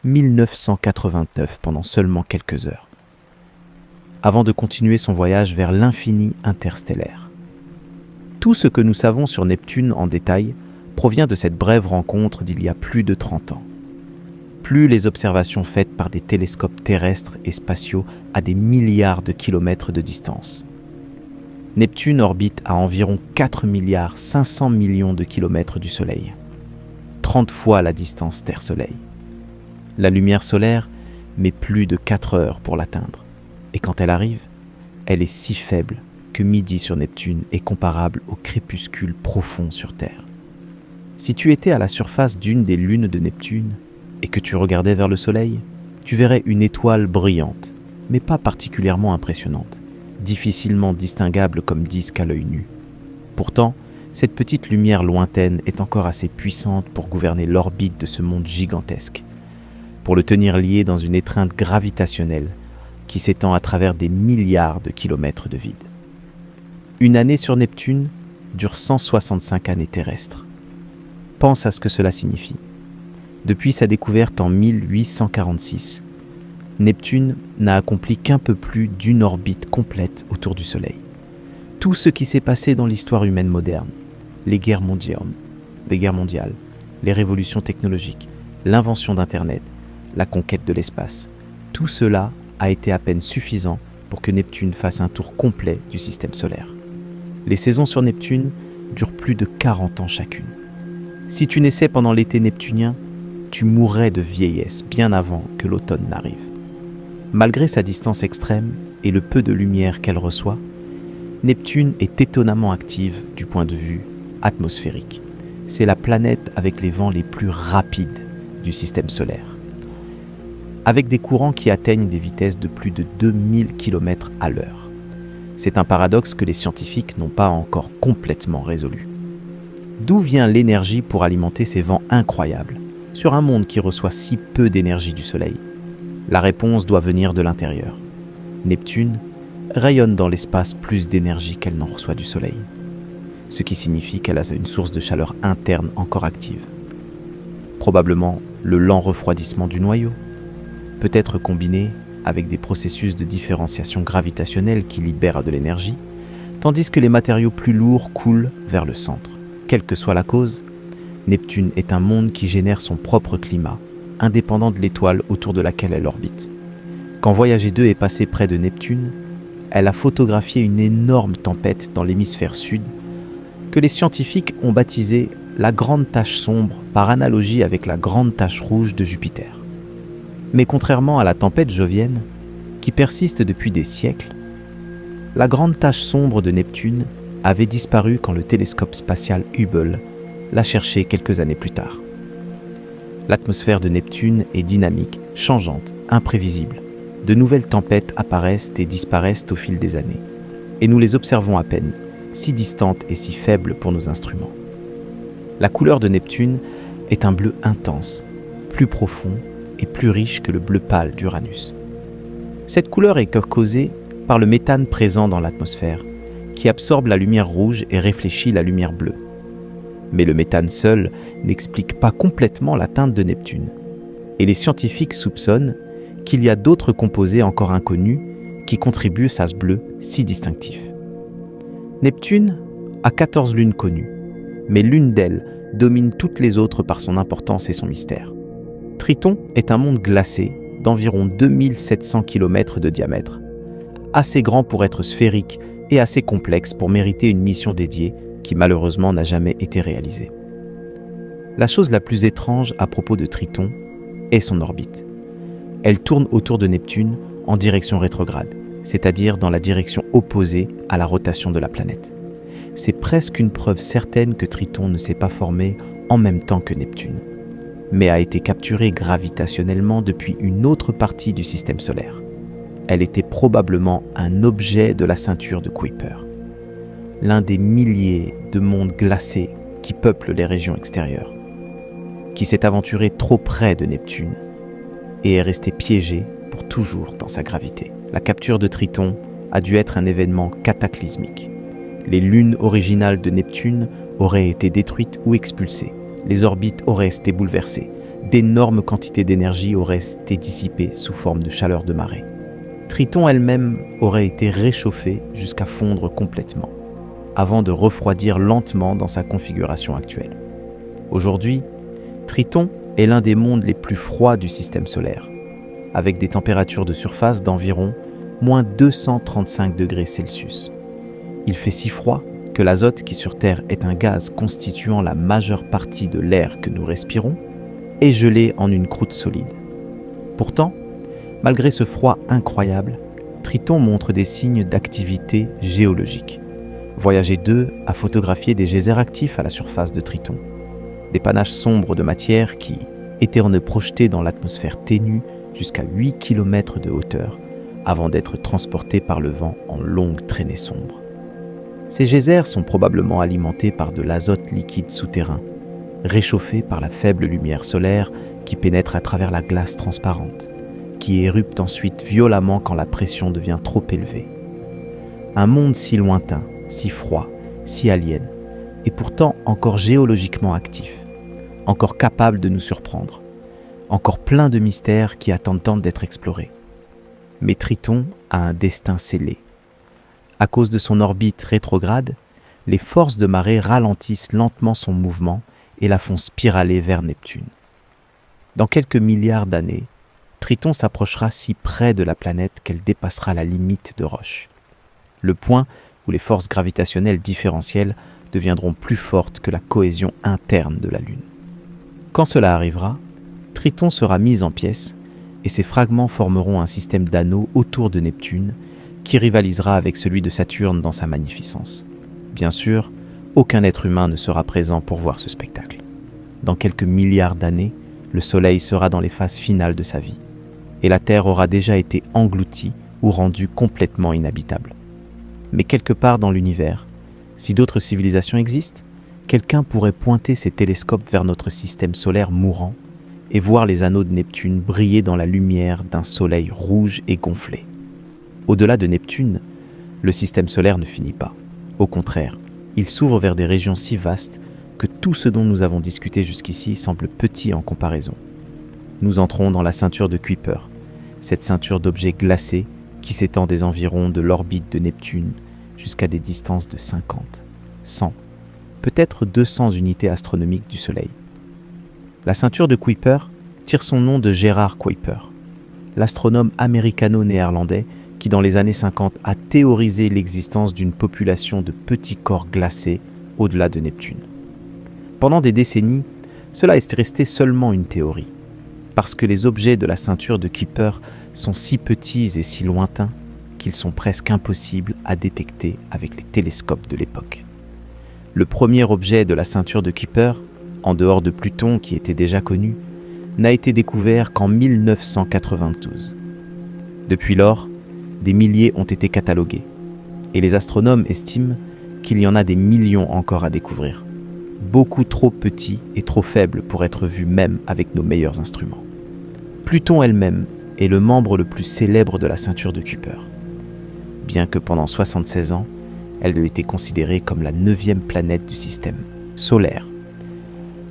1989 pendant seulement quelques heures, avant de continuer son voyage vers l'infini interstellaire. Tout ce que nous savons sur Neptune en détail provient de cette brève rencontre d'il y a plus de 30 ans. Plus les observations faites par des télescopes terrestres et spatiaux à des milliards de kilomètres de distance. Neptune orbite à environ 4,5 milliards de kilomètres du Soleil, 30 fois la distance Terre-Soleil. La lumière solaire met plus de 4 heures pour l'atteindre, et quand elle arrive, elle est si faible que midi sur Neptune est comparable au crépuscule profond sur Terre. Si tu étais à la surface d'une des lunes de Neptune, et que tu regardais vers le Soleil, tu verrais une étoile brillante, mais pas particulièrement impressionnante, difficilement distinguable comme disque à l'œil nu. Pourtant, cette petite lumière lointaine est encore assez puissante pour gouverner l'orbite de ce monde gigantesque, pour le tenir lié dans une étreinte gravitationnelle qui s'étend à travers des milliards de kilomètres de vide. Une année sur Neptune dure 165 années terrestres. Pense à ce que cela signifie. Depuis sa découverte en 1846, Neptune n'a accompli qu'un peu plus d'une orbite complète autour du Soleil. Tout ce qui s'est passé dans l'histoire humaine moderne, les guerres mondiales, les révolutions technologiques, l'invention d'Internet, la conquête de l'espace, tout cela a été à peine suffisant pour que Neptune fasse un tour complet du système solaire. Les saisons sur Neptune durent plus de 40 ans chacune. Si tu naissais pendant l'été neptunien, tu mourrais de vieillesse bien avant que l'automne n'arrive. Malgré sa distance extrême et le peu de lumière qu'elle reçoit, Neptune est étonnamment active du point de vue atmosphérique. C'est la planète avec les vents les plus rapides du système solaire, avec des courants qui atteignent des vitesses de plus de 2000 km à l'heure. C'est un paradoxe que les scientifiques n'ont pas encore complètement résolu. D'où vient l'énergie pour alimenter ces vents incroyables, sur un monde qui reçoit si peu d'énergie du Soleil? La réponse doit venir de l'intérieur. Neptune rayonne dans l'espace plus d'énergie qu'elle n'en reçoit du Soleil, ce qui signifie qu'elle a une source de chaleur interne encore active. Probablement le lent refroidissement du noyau, peut-être combiné avec des processus de différenciation gravitationnelle qui libèrent de l'énergie, tandis que les matériaux plus lourds coulent vers le centre. Quelle que soit la cause, Neptune est un monde qui génère son propre climat, indépendant de l'étoile autour de laquelle elle orbite. Quand Voyager 2 est passé près de Neptune, elle a photographié une énorme tempête dans l'hémisphère sud que les scientifiques ont baptisée la grande tache sombre par analogie avec la grande tache rouge de Jupiter. Mais contrairement à la tempête jovienne, qui persiste depuis des siècles, la grande tache sombre de Neptune avait disparu quand le télescope spatial Hubble l'a cherchée quelques années plus tard. L'atmosphère de Neptune est dynamique, changeante, imprévisible. De nouvelles tempêtes apparaissent et disparaissent au fil des années, et nous les observons à peine, si distantes et si faibles pour nos instruments. La couleur de Neptune est un bleu intense, plus profond et plus riche que le bleu pâle d'Uranus. Cette couleur est causée par le méthane présent dans l'atmosphère, qui absorbe la lumière rouge et réfléchit la lumière bleue. Mais le méthane seul n'explique pas complètement la teinte de Neptune, et les scientifiques soupçonnent qu'il y a d'autres composés encore inconnus qui contribuent à ce bleu si distinctif. Neptune a 14 lunes connues, mais l'une d'elles domine toutes les autres par son importance et son mystère. Triton est un monde glacé d'environ 2700 km de diamètre, assez grand pour être sphérique et assez complexe pour mériter une mission dédiée qui malheureusement n'a jamais été réalisée. La chose la plus étrange à propos de Triton est son orbite. Elle tourne autour de Neptune en direction rétrograde, c'est-à-dire dans la direction opposée à la rotation de la planète. C'est presque une preuve certaine que Triton ne s'est pas formé en même temps que Neptune, mais a été capturée gravitationnellement depuis une autre partie du système solaire. Elle était probablement un objet de la ceinture de Kuiper, l'un des milliers de mondes glacés qui peuplent les régions extérieures, qui s'est aventuré trop près de Neptune et est resté piégé pour toujours dans sa gravité. La capture de Triton a dû être un événement cataclysmique. Les lunes originales de Neptune auraient été détruites ou expulsées. Les orbites auraient été bouleversées. D'énormes quantités d'énergie auraient été dissipées sous forme de chaleur de marée. Triton elle-même aurait été réchauffée jusqu'à fondre complètement, avant de refroidir lentement dans sa configuration actuelle. Aujourd'hui, Triton est l'un des mondes les plus froids du système solaire, avec des températures de surface d'environ moins 235 degrés Celsius. Il fait si froid que l'azote, qui sur Terre est un gaz constituant la majeure partie de l'air que nous respirons, est gelé en une croûte solide. Pourtant, malgré ce froid incroyable, Triton montre des signes d'activité géologique. Voyager 2 a photographié des geysers actifs à la surface de Triton, des panaches sombres de matière qui étaient projetés dans l'atmosphère ténue jusqu'à 8 km de hauteur avant d'être transportés par le vent en longues traînées sombres. Ces geysers sont probablement alimentés par de l'azote liquide souterrain, réchauffé par la faible lumière solaire qui pénètre à travers la glace transparente, qui érupte ensuite violemment quand la pression devient trop élevée. Un monde si lointain, si froid, si alien, et pourtant encore géologiquement actif, encore capable de nous surprendre, encore plein de mystères qui attendent tant d'être explorés. Mais Triton a un destin scellé. À cause de son orbite rétrograde, les forces de marée ralentissent lentement son mouvement et la font spiraler vers Neptune. Dans quelques milliards d'années, Triton s'approchera si près de la planète qu'elle dépassera la limite de Roche, le point où les forces gravitationnelles différentielles deviendront plus fortes que la cohésion interne de la Lune. Quand cela arrivera, Triton sera mise en pièces et ses fragments formeront un système d'anneaux autour de Neptune qui rivalisera avec celui de Saturne dans sa magnificence. Bien sûr, aucun être humain ne sera présent pour voir ce spectacle. Dans quelques milliards d'années, le Soleil sera dans les phases finales de sa vie, et la Terre aura déjà été engloutie ou rendue complètement inhabitable. Mais quelque part dans l'univers, si d'autres civilisations existent, quelqu'un pourrait pointer ses télescopes vers notre système solaire mourant et voir les anneaux de Neptune briller dans la lumière d'un soleil rouge et gonflé. Au-delà de Neptune, le système solaire ne finit pas. Au contraire, il s'ouvre vers des régions si vastes que tout ce dont nous avons discuté jusqu'ici semble petit en comparaison. Nous entrons dans la ceinture de Kuiper, cette ceinture d'objets glacés qui s'étend des environs de l'orbite de Neptune jusqu'à des distances de 50, 100, peut-être 200 unités astronomiques du Soleil. La ceinture de Kuiper tire son nom de Gerard Kuiper, l'astronome américano-néerlandais qui dans les années 50 a théorisé l'existence d'une population de petits corps glacés au-delà de Neptune. Pendant des décennies, cela est resté seulement une théorie, parce que les objets de la ceinture de Kuiper sont si petits et si lointains qu'ils sont presque impossibles à détecter avec les télescopes de l'époque. Le premier objet de la ceinture de Kuiper, en dehors de Pluton qui était déjà connu, n'a été découvert qu'en 1992. Depuis lors, des milliers ont été catalogués, et les astronomes estiment qu'il y en a des millions encore à découvrir, beaucoup trop petits et trop faibles pour être vus même avec nos meilleurs instruments. Pluton elle-même est le membre le plus célèbre de la ceinture de Kuiper, bien que pendant 76 ans, elle ait été considérée comme la 9e planète du système solaire.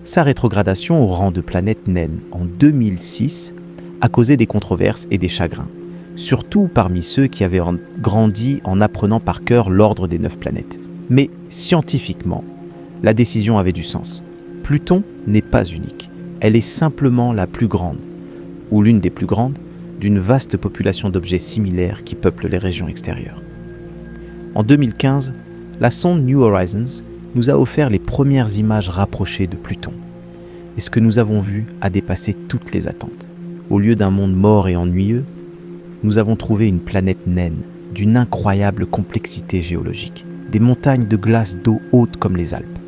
Sa rétrogradation au rang de planète naine en 2006 a causé des controverses et des chagrins, surtout parmi ceux qui avaient grandi en apprenant par cœur l'ordre des 9 planètes. Mais scientifiquement, la décision avait du sens. Pluton n'est pas unique, elle est simplement la plus grande, ou l'une des plus grandes, d'une vaste population d'objets similaires qui peuplent les régions extérieures. En 2015, la sonde New Horizons nous a offert les premières images rapprochées de Pluton. Et ce que nous avons vu a dépassé toutes les attentes. Au lieu d'un monde mort et ennuyeux, nous avons trouvé une planète naine, d'une incroyable complexité géologique. Des montagnes de glace d'eau haute comme les Alpes,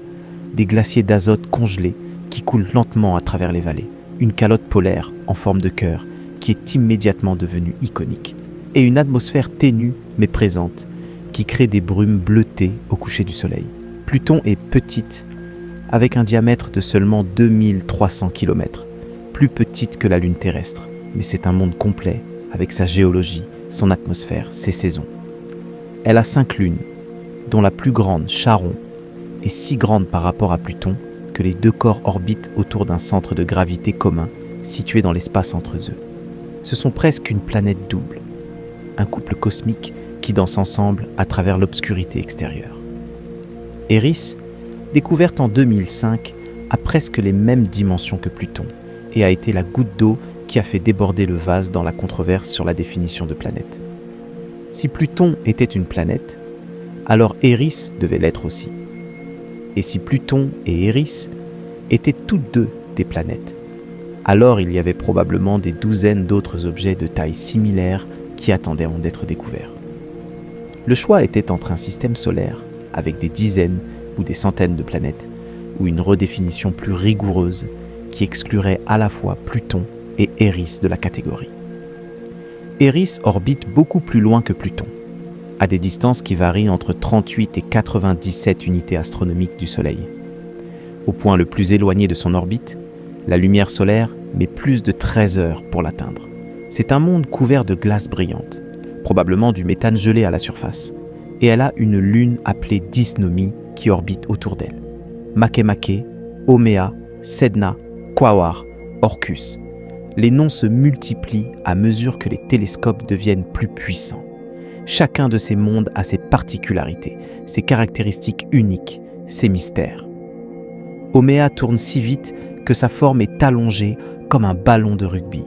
des glaciers d'azote congelés qui coulent lentement à travers les vallées, une calotte polaire en forme de cœur qui est immédiatement devenue iconique, et une atmosphère ténue mais présente qui crée des brumes bleutées au coucher du soleil. Pluton est petite, avec un diamètre de seulement 2300 km, plus petite que la Lune terrestre, mais c'est un monde complet, avec sa géologie, son atmosphère, ses saisons. Elle a 5 lunes, dont la plus grande, Charon, est si grande par rapport à Pluton que les 2 corps orbitent autour d'un centre de gravité commun situé dans l'espace entre eux. Ce sont presque une planète double, un couple cosmique qui danse ensemble à travers l'obscurité extérieure. Eris, découverte en 2005, a presque les mêmes dimensions que Pluton et a été la goutte d'eau qui a fait déborder le vase dans la controverse sur la définition de planète. Si Pluton était une planète, alors Eris devait l'être aussi. Et si Pluton et Eris étaient toutes deux des planètes, alors il y avait probablement des douzaines d'autres objets de taille similaire qui attendaient d'être découverts. Le choix était entre un système solaire avec des dizaines ou des centaines de planètes, ou une redéfinition plus rigoureuse qui exclurait à la fois Pluton et Eris de la catégorie. Eris orbite beaucoup plus loin que Pluton, à des distances qui varient entre 38 et 97 unités astronomiques du Soleil. Au point le plus éloigné de son orbite, la lumière solaire met plus de 13 heures pour l'atteindre. C'est un monde couvert de glace brillante, probablement du méthane gelé à la surface, et elle a une lune appelée Dysnomie qui orbite autour d'elle. Makemake, Haumea, Sedna, Quaoar, Orcus. Les noms se multiplient à mesure que les télescopes deviennent plus puissants. Chacun de ces mondes a ses particularités, ses caractéristiques uniques, ses mystères. Haumea tourne si vite que sa forme est allongée comme un ballon de rugby.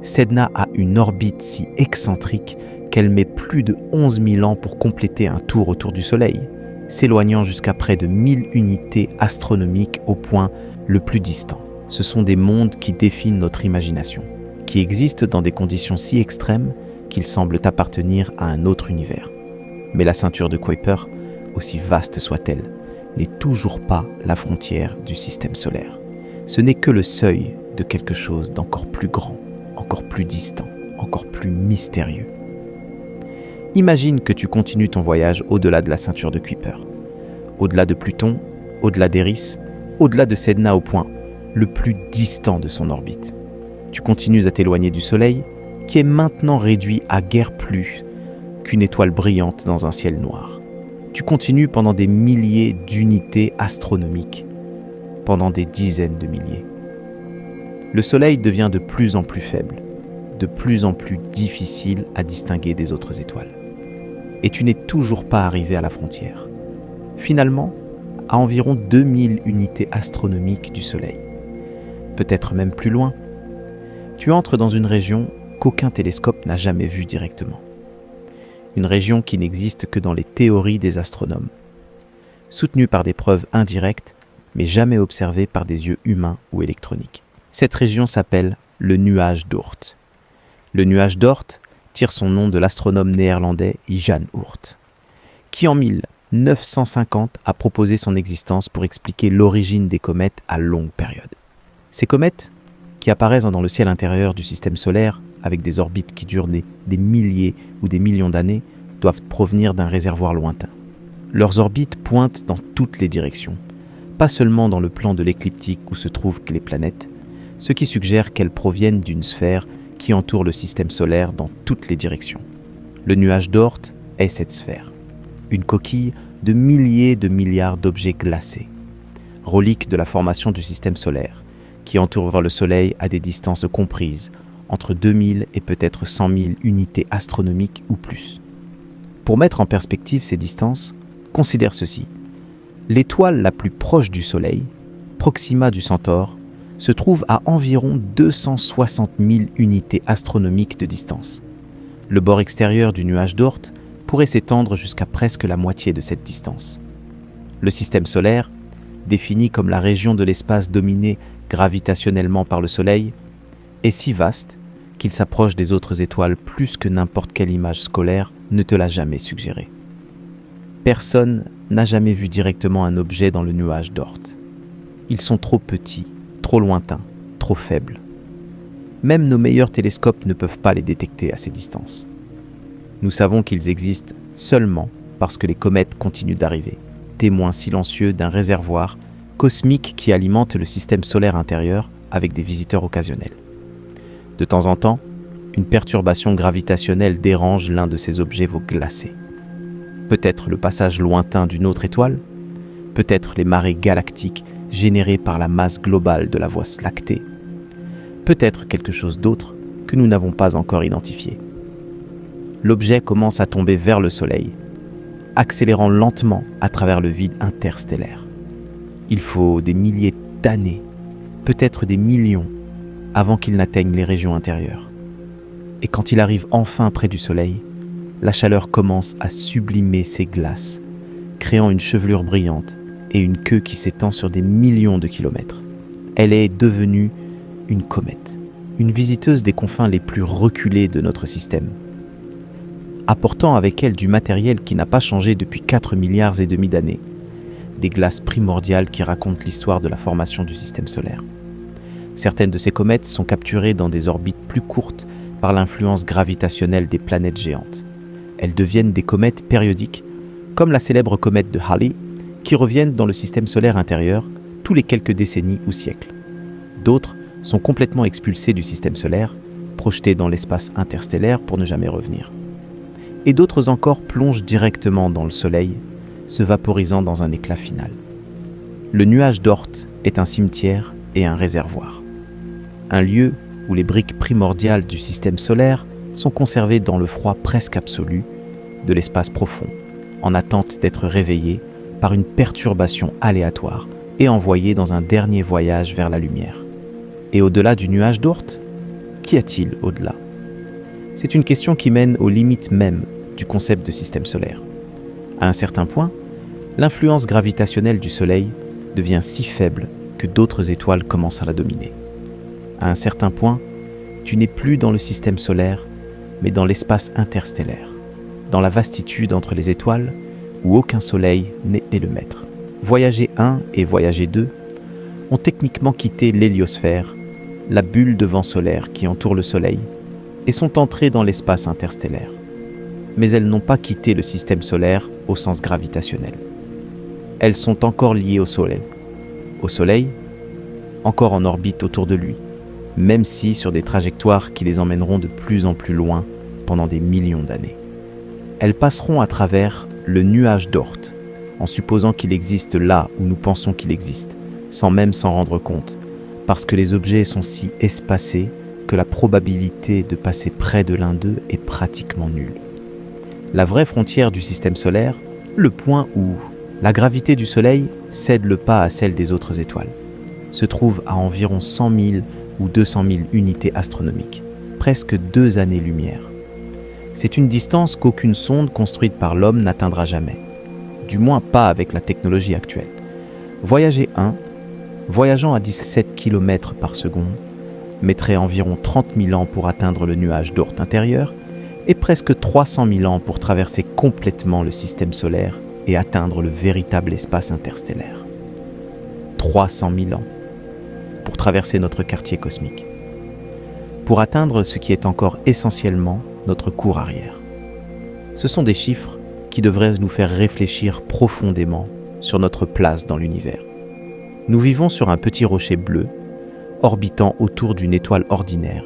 Sedna a une orbite si excentrique qu'elle met plus de 11 000 ans pour compléter un tour autour du Soleil, s'éloignant jusqu'à près de 1000 unités astronomiques au point le plus distant. Ce sont des mondes qui définent notre imagination, qui existent dans des conditions si extrêmes qu'ils semblent appartenir à un autre univers. Mais la ceinture de Kuiper, aussi vaste soit-elle, n'est toujours pas la frontière du système solaire. Ce n'est que le seuil de quelque chose d'encore plus grand, encore plus distant, encore plus mystérieux. Imagine que tu continues ton voyage au-delà de la ceinture de Kuiper, au-delà de Pluton, au-delà d'Eris, au-delà de Sedna au point le plus distant de son orbite. Tu continues à t'éloigner du Soleil, qui est maintenant réduit à guère plus qu'une étoile brillante dans un ciel noir. Tu continues pendant des milliers d'unités astronomiques, pendant des dizaines de milliers. Le Soleil devient de plus en plus faible, de plus en plus difficile à distinguer des autres étoiles. Et tu n'es toujours pas arrivé à la frontière. Finalement, à environ 2000 unités astronomiques du Soleil, peut-être même plus loin, tu entres dans une région qu'aucun télescope n'a jamais vue directement. Une région qui n'existe que dans les théories des astronomes, soutenue par des preuves indirectes, mais jamais observées par des yeux humains ou électroniques. Cette région s'appelle le nuage d'Oort. Le nuage d'Oort tire son nom de l'astronome néerlandais Jan Oort, qui en 1950 a proposé son existence pour expliquer l'origine des comètes à longue période. Ces comètes, qui apparaissent dans le ciel intérieur du système solaire avec des orbites qui durent des milliers ou des millions d'années, doivent provenir d'un réservoir lointain. Leurs orbites pointent dans toutes les directions, pas seulement dans le plan de l'écliptique où se trouvent les planètes, ce qui suggère qu'elles proviennent d'une sphère qui entoure le système solaire dans toutes les directions. Le nuage d'Oort est cette sphère, une coquille de milliers de milliards d'objets glacés, reliques de la formation du système solaire, qui entoure le Soleil à des distances comprises entre 2000 et peut-être 100 000 unités astronomiques ou plus. Pour mettre en perspective ces distances, considère ceci. L'étoile la plus proche du Soleil, Proxima du Centaure, se trouve à environ 260 000 unités astronomiques de distance. Le bord extérieur du nuage d'Oort pourrait s'étendre jusqu'à presque la moitié de cette distance. Le système solaire, défini comme la région de l'espace dominée gravitationnellement par le Soleil, est si vaste qu'il s'approche des autres étoiles plus que n'importe quelle image scolaire ne te l'a jamais suggéré. Personne n'a jamais vu directement un objet dans le nuage d'Oort. Ils sont trop petits, trop lointains, trop faibles. Même nos meilleurs télescopes ne peuvent pas les détecter à ces distances. Nous savons qu'ils existent seulement parce que les comètes continuent d'arriver, témoins silencieux d'un réservoir cosmique qui alimente le système solaire intérieur avec des visiteurs occasionnels. De temps en temps, une perturbation gravitationnelle dérange l'un de ces objets glacés. Peut-être le passage lointain d'une autre étoile, peut-être les marées galactiques générées par la masse globale de la Voie lactée, peut-être quelque chose d'autre que nous n'avons pas encore identifié. L'objet commence à tomber vers le Soleil, accélérant lentement à travers le vide interstellaire. Il faut des milliers d'années, peut-être des millions, avant qu'il n'atteigne les régions intérieures. Et quand il arrive enfin près du Soleil, la chaleur commence à sublimer ses glaces, créant une chevelure brillante et une queue qui s'étend sur des millions de kilomètres. Elle est devenue une comète, une visiteuse des confins les plus reculés de notre système, apportant avec elle du matériel qui n'a pas changé depuis 4 milliards et demi d'années, des glaces primordiales qui racontent l'histoire de la formation du système solaire. Certaines de ces comètes sont capturées dans des orbites plus courtes par l'influence gravitationnelle des planètes géantes. Elles deviennent des comètes périodiques, comme la célèbre comète de Halley, qui reviennent dans le système solaire intérieur tous les quelques décennies ou siècles. D'autres sont complètement expulsées du système solaire, projetées dans l'espace interstellaire pour ne jamais revenir. Et d'autres encore plongent directement dans le Soleil, se vaporisant dans un éclat final. Le nuage d'Oort est un cimetière et un réservoir. Un lieu où les briques primordiales du système solaire sont conservées dans le froid presque absolu de l'espace profond, en attente d'être réveillées par une perturbation aléatoire et envoyées dans un dernier voyage vers la lumière. Et au-delà du nuage d'Oort, qu'y a-t-il au-delà ? C'est une question qui mène aux limites même du concept de système solaire. À un certain point, l'influence gravitationnelle du Soleil devient si faible que d'autres étoiles commencent à la dominer. À un certain point, tu n'es plus dans le système solaire, mais dans l'espace interstellaire, dans la vastitude entre les étoiles où aucun soleil n'est le maître. Voyager 1 et Voyager 2 ont techniquement quitté l'héliosphère, la bulle de vent solaire qui entoure le Soleil, et sont entrés dans l'espace interstellaire. mais elles n'ont pas quitté le système solaire au sens gravitationnel. Elles sont encore liées au Soleil. Au Soleil, encore en orbite autour de lui, même si sur des trajectoires qui les emmèneront de plus en plus loin pendant des millions d'années. Elles passeront à travers le nuage d'Oort, en supposant qu'il existe là où nous pensons qu'il existe, sans même s'en rendre compte, parce que les objets sont si espacés que la probabilité de passer près de l'un d'eux est pratiquement nulle. La vraie frontière du système solaire, le point où la gravité du Soleil cède le pas à celle des autres étoiles, se trouve à environ 100 000 ou 200 000 unités astronomiques, presque 2 années-lumière. C'est une distance qu'aucune sonde construite par l'homme n'atteindra jamais, du moins pas avec la technologie actuelle. Voyager 1, voyageant à 17 km par seconde, mettrait environ 30 000 ans pour atteindre le nuage d'Oort intérieur et presque 300 000 ans pour traverser complètement le système solaire et atteindre le véritable espace interstellaire. 300 000 ans pour traverser notre quartier cosmique, pour atteindre ce qui est encore essentiellement notre cours arrière. Ce sont des chiffres qui devraient nous faire réfléchir profondément sur notre place dans l'univers. Nous vivons sur un petit rocher bleu, orbitant autour d'une étoile ordinaire,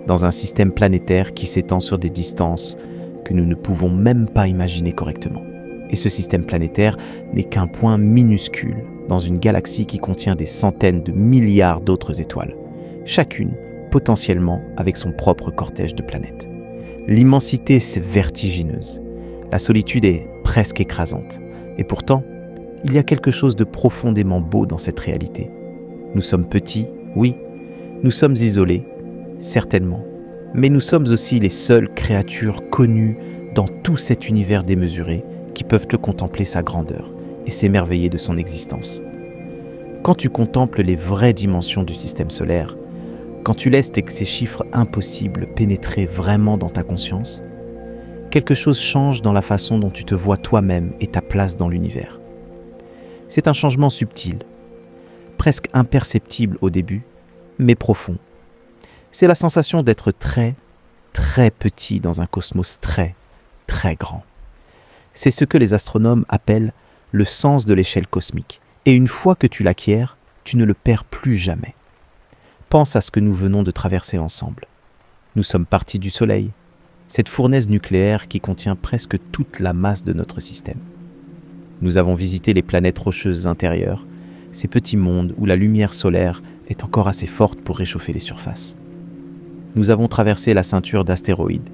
dans un système planétaire qui s'étend sur des distances que nous ne pouvons même pas imaginer correctement. Et ce système planétaire n'est qu'un point minuscule dans une galaxie qui contient des centaines de milliards d'autres étoiles, chacune potentiellement avec son propre cortège de planètes. L'immensité est vertigineuse, la solitude est presque écrasante, et pourtant, il y a quelque chose de profondément beau dans cette réalité. Nous sommes petits, oui, nous sommes isolés, certainement, mais nous sommes aussi les seules créatures connues dans tout cet univers démesuré qui peuvent le contempler sa grandeur et s'émerveiller de son existence. Quand tu contemples les vraies dimensions du système solaire, quand tu laisses ces chiffres impossibles pénétrer vraiment dans ta conscience, quelque chose change dans la façon dont tu te vois toi-même et ta place dans l'univers. C'est un changement subtil, presque imperceptible au début, mais profond. C'est la sensation d'être très, très petit dans un cosmos très, très grand. C'est ce que les astronomes appellent le sens de l'échelle cosmique. Et une fois que tu l'acquiers, tu ne le perds plus jamais. Pense à ce que nous venons de traverser ensemble. Nous sommes partis du Soleil, cette fournaise nucléaire qui contient presque toute la masse de notre système. Nous avons visité les planètes rocheuses intérieures, ces petits mondes où la lumière solaire est encore assez forte pour réchauffer les surfaces. Nous avons traversé la ceinture d'astéroïdes,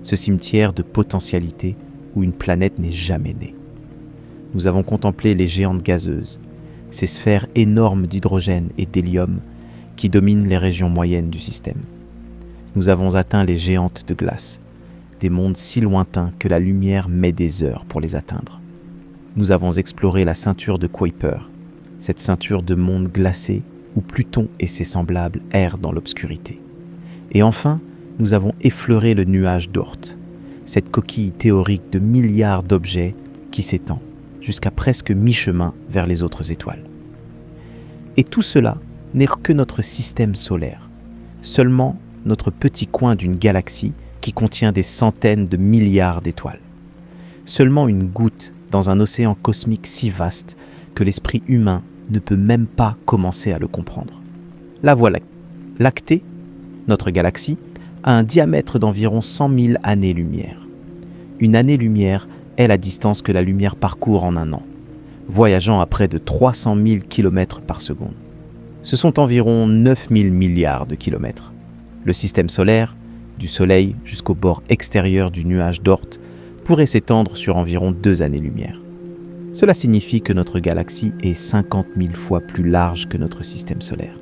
ce cimetière de potentialités où une planète n'est jamais née. Nous avons contemplé les géantes gazeuses, ces sphères énormes d'hydrogène et d'hélium qui dominent les régions moyennes du système. Nous avons atteint les géantes de glace, des mondes si lointains que la lumière met des heures pour les atteindre. Nous avons exploré la ceinture de Kuiper, cette ceinture de mondes glacés où Pluton et ses semblables errent dans l'obscurité. Et enfin, nous avons effleuré le nuage d'Oort, cette coquille théorique de milliards d'objets qui s'étend jusqu'à presque mi-chemin vers les autres étoiles. Et tout cela n'est que notre système solaire, seulement notre petit coin d'une galaxie qui contient des centaines de milliards d'étoiles. Seulement une goutte dans un océan cosmique si vaste que l'esprit humain ne peut même pas commencer à le comprendre. La Voie lactée, notre galaxie, a un diamètre d'environ 100 000 années-lumière. Une année-lumière est la distance que la lumière parcourt en un an, voyageant à près de 300 000 km par seconde. Ce sont environ 9 000 milliards de kilomètres. Le système solaire, du Soleil jusqu'au bord extérieur du nuage d'Oort, pourrait s'étendre sur environ 2 années-lumière. Cela signifie que notre galaxie est 50 000 fois plus large que notre système solaire.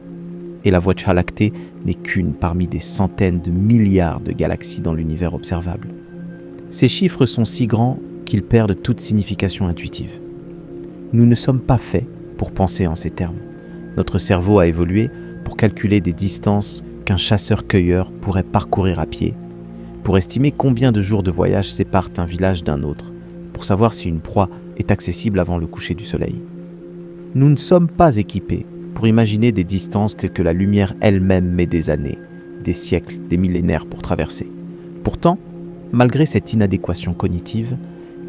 Et la Voie lactée n'est qu'une parmi des centaines de milliards de galaxies dans l'univers observable. Ces chiffres sont si grands qu'ils perdent toute signification intuitive. Nous ne sommes pas faits pour penser en ces termes. Notre cerveau a évolué pour calculer des distances qu'un chasseur-cueilleur pourrait parcourir à pied, pour estimer combien de jours de voyage séparent un village d'un autre, pour savoir si une proie est accessible avant le coucher du soleil. Nous ne sommes pas équipés pour imaginer des distances que la lumière elle-même met des années, des siècles, des millénaires pour traverser. Pourtant, Malgré cette inadéquation cognitive,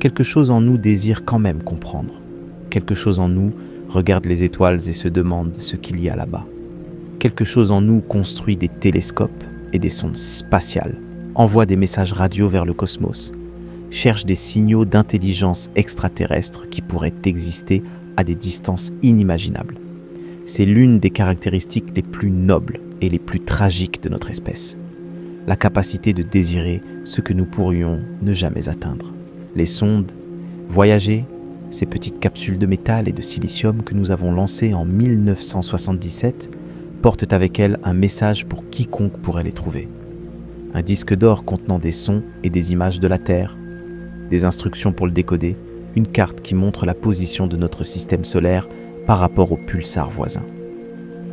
quelque chose en nous désire quand même comprendre. Quelque chose en nous regarde les étoiles et se demande ce qu'il y a là-bas. Quelque chose en nous construit des télescopes et des sondes spatiales, envoie des messages radio vers le cosmos, cherche des signaux d'intelligence extraterrestre qui pourraient exister à des distances inimaginables. C'est l'une des caractéristiques les plus nobles et les plus tragiques de notre espèce. La capacité de désirer ce que nous pourrions ne jamais atteindre. Les sondes, voyager, ces petites capsules de métal et de silicium que nous avons lancées en 1977 portent avec elles un message pour quiconque pourrait les trouver. Un disque d'or contenant des sons et des images de la Terre, des instructions pour le décoder, une carte qui montre la position de notre système solaire par rapport au pulsar voisin.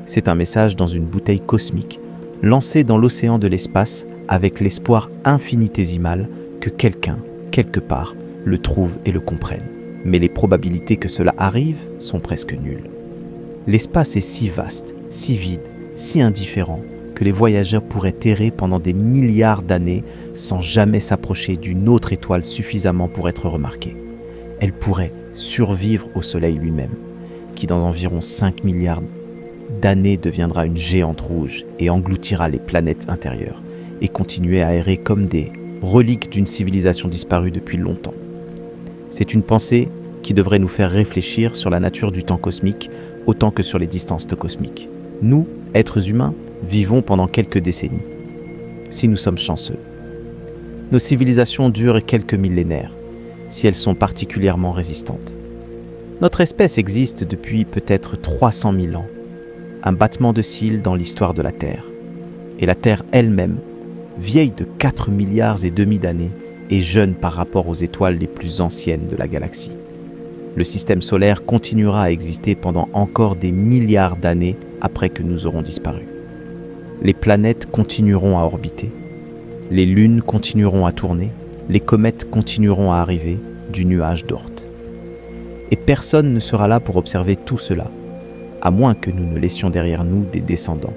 C'est un message dans une bouteille cosmique, lancé dans l'océan de l'espace avec l'espoir infinitésimal que quelqu'un, quelque part, le trouve et le comprenne. Mais les probabilités que cela arrive sont presque nulles. L'espace est si vaste, si vide, si indifférent que les voyageurs pourraient errer pendant des milliards d'années sans jamais s'approcher d'une autre étoile suffisamment pour être remarquée. Elle pourrait survivre au Soleil lui-même, qui dans environ 5 milliards d'années deviendra une géante rouge et engloutira les planètes intérieures et continuer à errer comme des reliques d'une civilisation disparue depuis longtemps. C'est une pensée qui devrait nous faire réfléchir sur la nature du temps cosmique autant que sur les distances cosmiques. Nous, êtres humains, vivons pendant quelques décennies, si nous sommes chanceux. Nos civilisations durent quelques millénaires, si elles sont particulièrement résistantes. Notre espèce existe depuis peut-être 300 000 ans, un battement de cils dans l'histoire de la Terre. Et la Terre elle-même, vieille de 4 milliards et demi d'années, est jeune par rapport aux étoiles les plus anciennes de la galaxie. Le système solaire continuera à exister pendant encore des milliards d'années après que nous aurons disparu. Les planètes continueront à orbiter, les lunes continueront à tourner, les comètes continueront à arriver du nuage d'Oort. Et personne ne sera là pour observer tout cela, à moins que nous ne laissions derrière nous des descendants,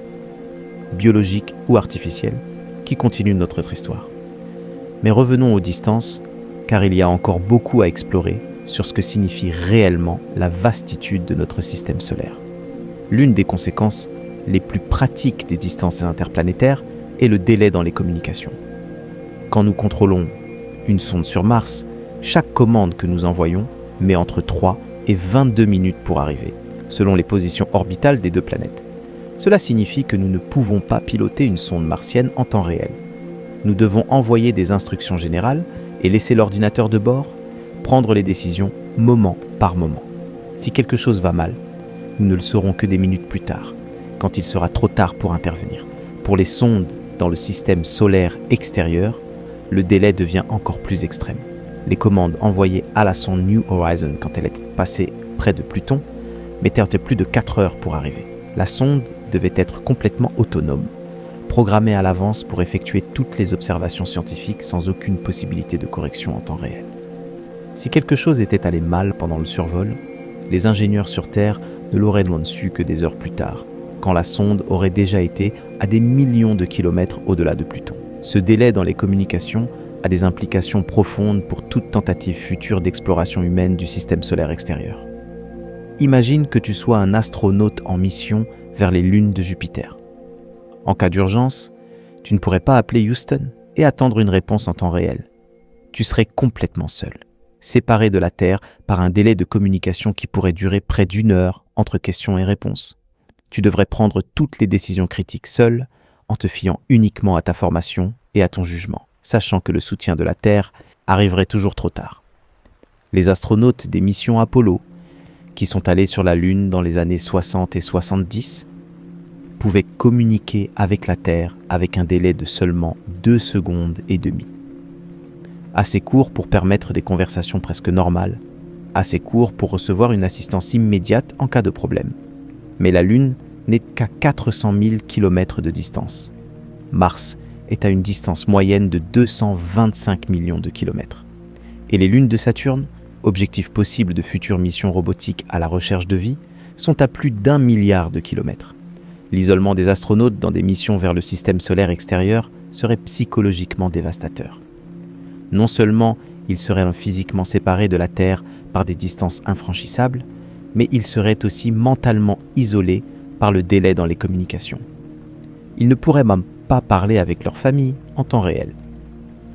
biologiques ou artificiels, qui continuent notre histoire. Mais revenons aux distances, car il y a encore beaucoup à explorer sur ce que signifie réellement la vastitude de notre système solaire. L'une des conséquences les plus pratiques des distances interplanétaires est le délai dans les communications. Quand nous contrôlons une sonde sur Mars, chaque commande que nous envoyons met entre 3 et 22 minutes pour arriver, selon les positions orbitales des deux planètes. Cela signifie que nous ne pouvons pas piloter une sonde martienne en temps réel. Nous devons envoyer des instructions générales et laisser l'ordinateur de bord prendre les décisions moment par moment. Si quelque chose va mal, nous ne le saurons que des minutes plus tard, quand il sera trop tard pour intervenir. Pour les sondes dans le système solaire extérieur, le délai devient encore plus extrême. Les commandes envoyées à la sonde New Horizons quand elle est passée près de Pluton mettaient plus de 4 heures pour arriver. La sonde devait être complètement autonome, programmée à l'avance pour effectuer toutes les observations scientifiques sans aucune possibilité de correction en temps réel. Si quelque chose était allé mal pendant le survol, les ingénieurs sur Terre ne l'auraient su que des heures plus tard, quand la sonde aurait déjà été à des millions de kilomètres au-delà de Pluton. Ce délai dans les communications a des implications profondes pour toute tentative future d'exploration humaine du système solaire extérieur. Imagine que tu sois un astronaute en mission vers les lunes de Jupiter. En cas d'urgence, tu ne pourrais pas appeler Houston et attendre une réponse en temps réel. Tu serais complètement seul, séparé de la Terre par un délai de communication qui pourrait durer près d'1 heure entre questions et réponses. Tu devrais prendre toutes les décisions critiques seul, en te fiant uniquement à ta formation et à ton jugement, sachant que le soutien de la Terre arriverait toujours trop tard. Les astronautes des missions Apollo, qui sont allés sur la Lune dans les années 60 et 70, pouvaient communiquer avec la Terre avec un délai de seulement 2 secondes et demie. Assez court pour permettre des conversations presque normales, assez court pour recevoir une assistance immédiate en cas de problème. Mais la Lune n'est qu'à 400 000 km de distance. Mars est à une distance moyenne de 225 millions de kilomètres. Et les lunes de Saturne, objectif possible de futures missions robotiques à la recherche de vie, sont à plus d'1 milliard de kilomètres. L'isolement des astronautes dans des missions vers le système solaire extérieur serait psychologiquement dévastateur. Non seulement ils seraient physiquement séparés de la Terre par des distances infranchissables, mais ils seraient aussi mentalement isolés par le délai dans les communications. Ils ne pourraient même pas parler avec leur famille en temps réel.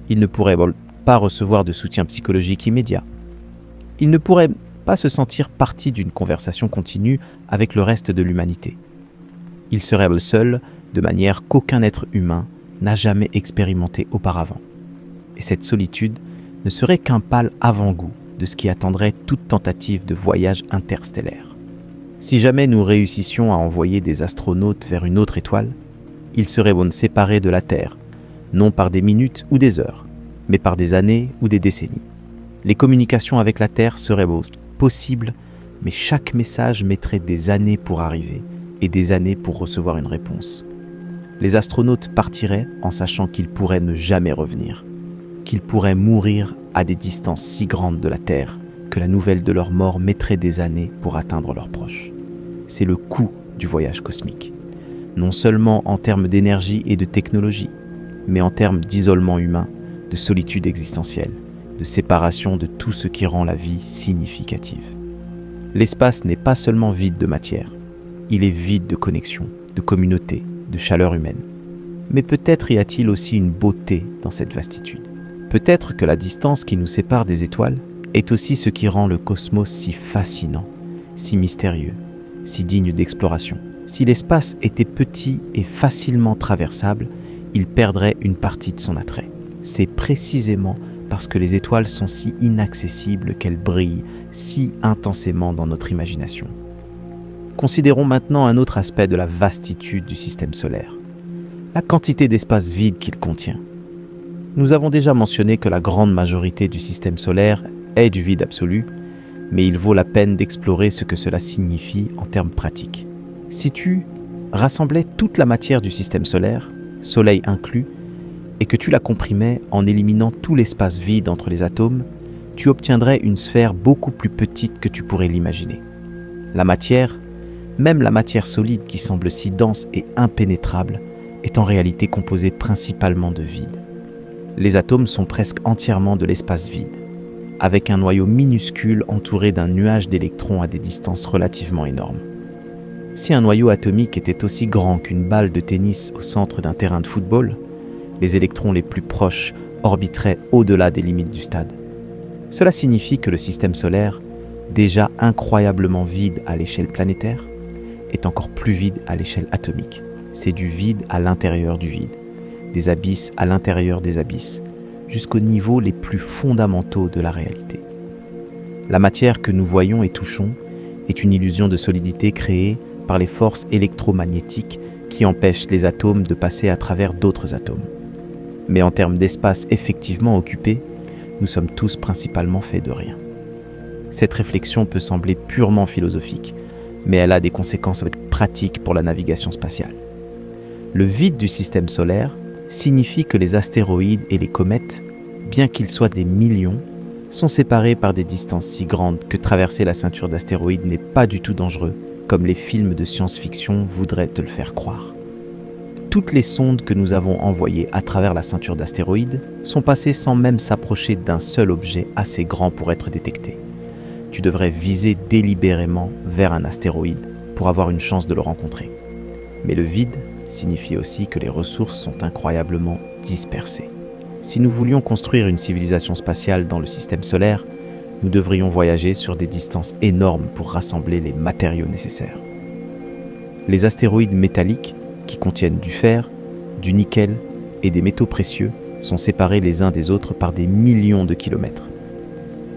Ils ne pourraient pas recevoir de soutien psychologique immédiat. Ils ne pourraient pas se sentir partie d'une conversation continue avec le reste de l'humanité. Ils seraient seuls de manière qu'aucun être humain n'a jamais expérimenté auparavant. Et cette solitude ne serait qu'un pâle avant-goût de ce qui attendrait toute tentative de voyage interstellaire. Si jamais nous réussissions à envoyer des astronautes vers une autre étoile, ils seraient séparés de la Terre, non par des minutes ou des heures, mais par des années ou des décennies. Les communications avec la Terre seraient possibles, mais chaque message mettrait des années pour arriver et des années pour recevoir une réponse. Les astronautes partiraient en sachant qu'ils pourraient ne jamais revenir, qu'ils pourraient mourir à des distances si grandes de la Terre que la nouvelle de leur mort mettrait des années pour atteindre leurs proches. C'est le coût du voyage cosmique, non seulement en termes d'énergie et de technologie, mais en termes d'isolement humain, de solitude existentielle, de séparation de tout ce qui rend la vie significative. L'espace n'est pas seulement vide de matière, il est vide de connexion, de communauté, de chaleur humaine. Mais peut-être y a-t-il aussi une beauté dans cette vastitude. Peut-être que la distance qui nous sépare des étoiles est aussi ce qui rend le cosmos si fascinant, si mystérieux, si digne d'exploration. Si l'espace était petit et facilement traversable, il perdrait une partie de son attrait. C'est précisément parce que les étoiles sont si inaccessibles qu'elles brillent si intensément dans notre imagination. Considérons maintenant un autre aspect de la vastitude du système solaire, la quantité d'espace vide qu'il contient. Nous avons déjà mentionné que la grande majorité du système solaire est du vide absolu, mais il vaut la peine d'explorer ce que cela signifie en termes pratiques. Si tu rassemblais toute la matière du système solaire, Soleil inclus, et que tu la comprimais en éliminant tout l'espace vide entre les atomes, tu obtiendrais une sphère beaucoup plus petite que tu pourrais l'imaginer. La matière, même la matière solide qui semble si dense et impénétrable, est en réalité composée principalement de vide. Les atomes sont presque entièrement de l'espace vide, avec un noyau minuscule entouré d'un nuage d'électrons à des distances relativement énormes. Si un noyau atomique était aussi grand qu'une balle de tennis au centre d'un terrain de football, les électrons les plus proches orbiteraient au-delà des limites du stade. Cela signifie que le système solaire, déjà incroyablement vide à l'échelle planétaire, est encore plus vide à l'échelle atomique. C'est du vide à l'intérieur du vide, des abysses à l'intérieur des abysses, jusqu'aux niveaux les plus fondamentaux de la réalité. La matière que nous voyons et touchons est une illusion de solidité créée par les forces électromagnétiques qui empêchent les atomes de passer à travers d'autres atomes. Mais en termes d'espace effectivement occupé, nous sommes tous principalement faits de rien. Cette réflexion peut sembler purement philosophique, mais elle a des conséquences pratiques pour la navigation spatiale. Le vide du système solaire signifie que les astéroïdes et les comètes, bien qu'ils soient des millions, sont séparés par des distances si grandes que traverser la ceinture d'astéroïdes n'est pas du tout dangereux, comme les films de science-fiction voudraient te le faire croire. Toutes les sondes que nous avons envoyées à travers la ceinture d'astéroïdes sont passées sans même s'approcher d'un seul objet assez grand pour être détecté. Tu devrais viser délibérément vers un astéroïde pour avoir une chance de le rencontrer. Mais le vide signifie aussi que les ressources sont incroyablement dispersées. Si nous voulions construire une civilisation spatiale dans le système solaire, nous devrions voyager sur des distances énormes pour rassembler les matériaux nécessaires. Les astéroïdes métalliques, qui contiennent du fer, du nickel et des métaux précieux, sont séparés les uns des autres par des millions de kilomètres.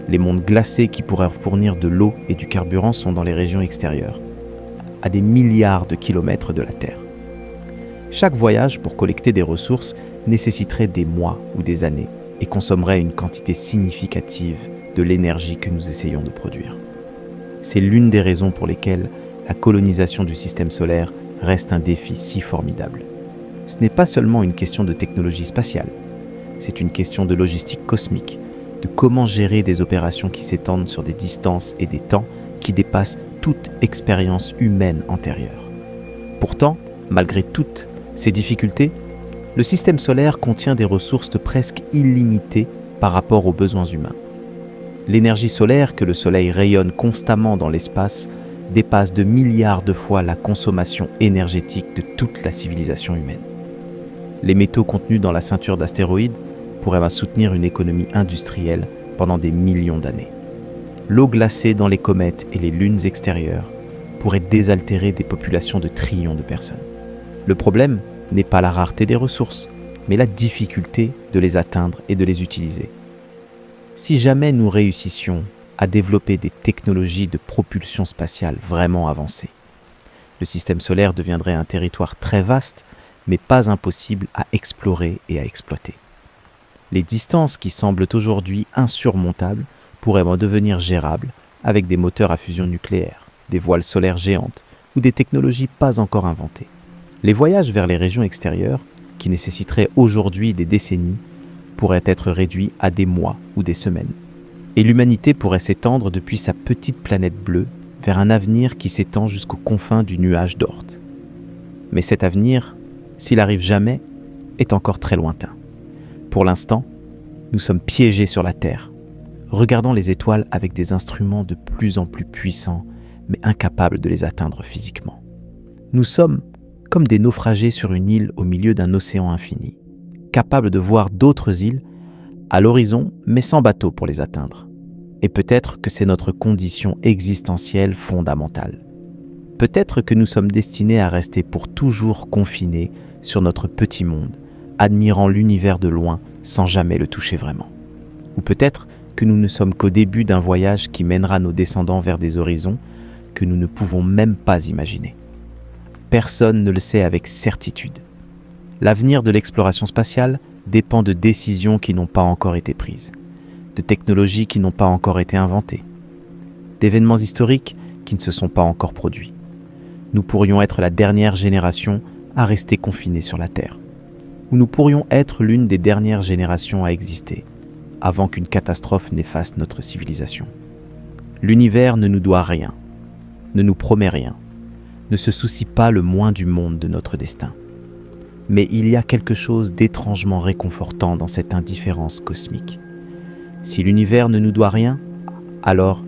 Les mondes glacés qui pourraient fournir de l'eau et du carburant sont dans les régions extérieures, à des milliards de kilomètres de la Terre. Chaque voyage pour collecter des ressources nécessiterait des mois ou des années et consommerait une quantité significative de l'énergie que nous essayons de produire. C'est l'une des raisons pour lesquelles la colonisation du système solaire reste un défi si formidable. Ce n'est pas seulement une question de technologie spatiale, c'est une question de logistique cosmique, de comment gérer des opérations qui s'étendent sur des distances et des temps qui dépassent toute expérience humaine antérieure. Pourtant, malgré toutes ces difficultés, le système solaire contient des ressources presque illimitées par rapport aux besoins humains. L'énergie solaire que le Soleil rayonne constamment dans l'espace dépasse de milliards de fois la consommation énergétique de toute la civilisation humaine. Les métaux contenus dans la ceinture d'astéroïdes pourraient soutenir une économie industrielle pendant des millions d'années. L'eau glacée dans les comètes et les lunes extérieures pourrait désaltérer des populations de trillions de personnes. Le problème n'est pas la rareté des ressources, mais la difficulté de les atteindre et de les utiliser. Si jamais nous réussissions à développer des technologies de propulsion spatiale vraiment avancées, le système solaire deviendrait un territoire très vaste, mais pas impossible à explorer et à exploiter. Les distances qui semblent aujourd'hui insurmontables pourraient devenir gérables avec des moteurs à fusion nucléaire, des voiles solaires géantes ou des technologies pas encore inventées. Les voyages vers les régions extérieures, qui nécessiteraient aujourd'hui des décennies, pourraient être réduits à des mois ou des semaines. Et l'humanité pourrait s'étendre depuis sa petite planète bleue vers un avenir qui s'étend jusqu'aux confins du nuage d'Oort. Mais cet avenir, s'il arrive jamais, est encore très lointain. Pour l'instant, nous sommes piégés sur la Terre, regardant les étoiles avec des instruments de plus en plus puissants, mais incapables de les atteindre physiquement. Nous sommes comme des naufragés sur une île au milieu d'un océan infini, capables de voir d'autres îles à l'horizon, mais sans bateau pour les atteindre. Et peut-être que c'est notre condition existentielle fondamentale. Peut-être que nous sommes destinés à rester pour toujours confinés sur notre petit monde, admirant l'univers de loin sans jamais le toucher vraiment. Ou peut-être que nous ne sommes qu'au début d'un voyage qui mènera nos descendants vers des horizons que nous ne pouvons même pas imaginer. Personne ne le sait avec certitude. L'avenir de l'exploration spatiale dépend de décisions qui n'ont pas encore été prises, de technologies qui n'ont pas encore été inventées, d'événements historiques qui ne se sont pas encore produits. Nous pourrions être la dernière génération à rester confinée sur la Terre, ou nous pourrions être l'une des dernières générations à exister, avant qu'une catastrophe n'efface notre civilisation. L'univers ne nous doit rien, ne nous promet rien, ne se soucie pas le moins du monde de notre destin. Mais il y a quelque chose d'étrangement réconfortant dans cette indifférence cosmique. Si l'univers ne nous doit rien, alors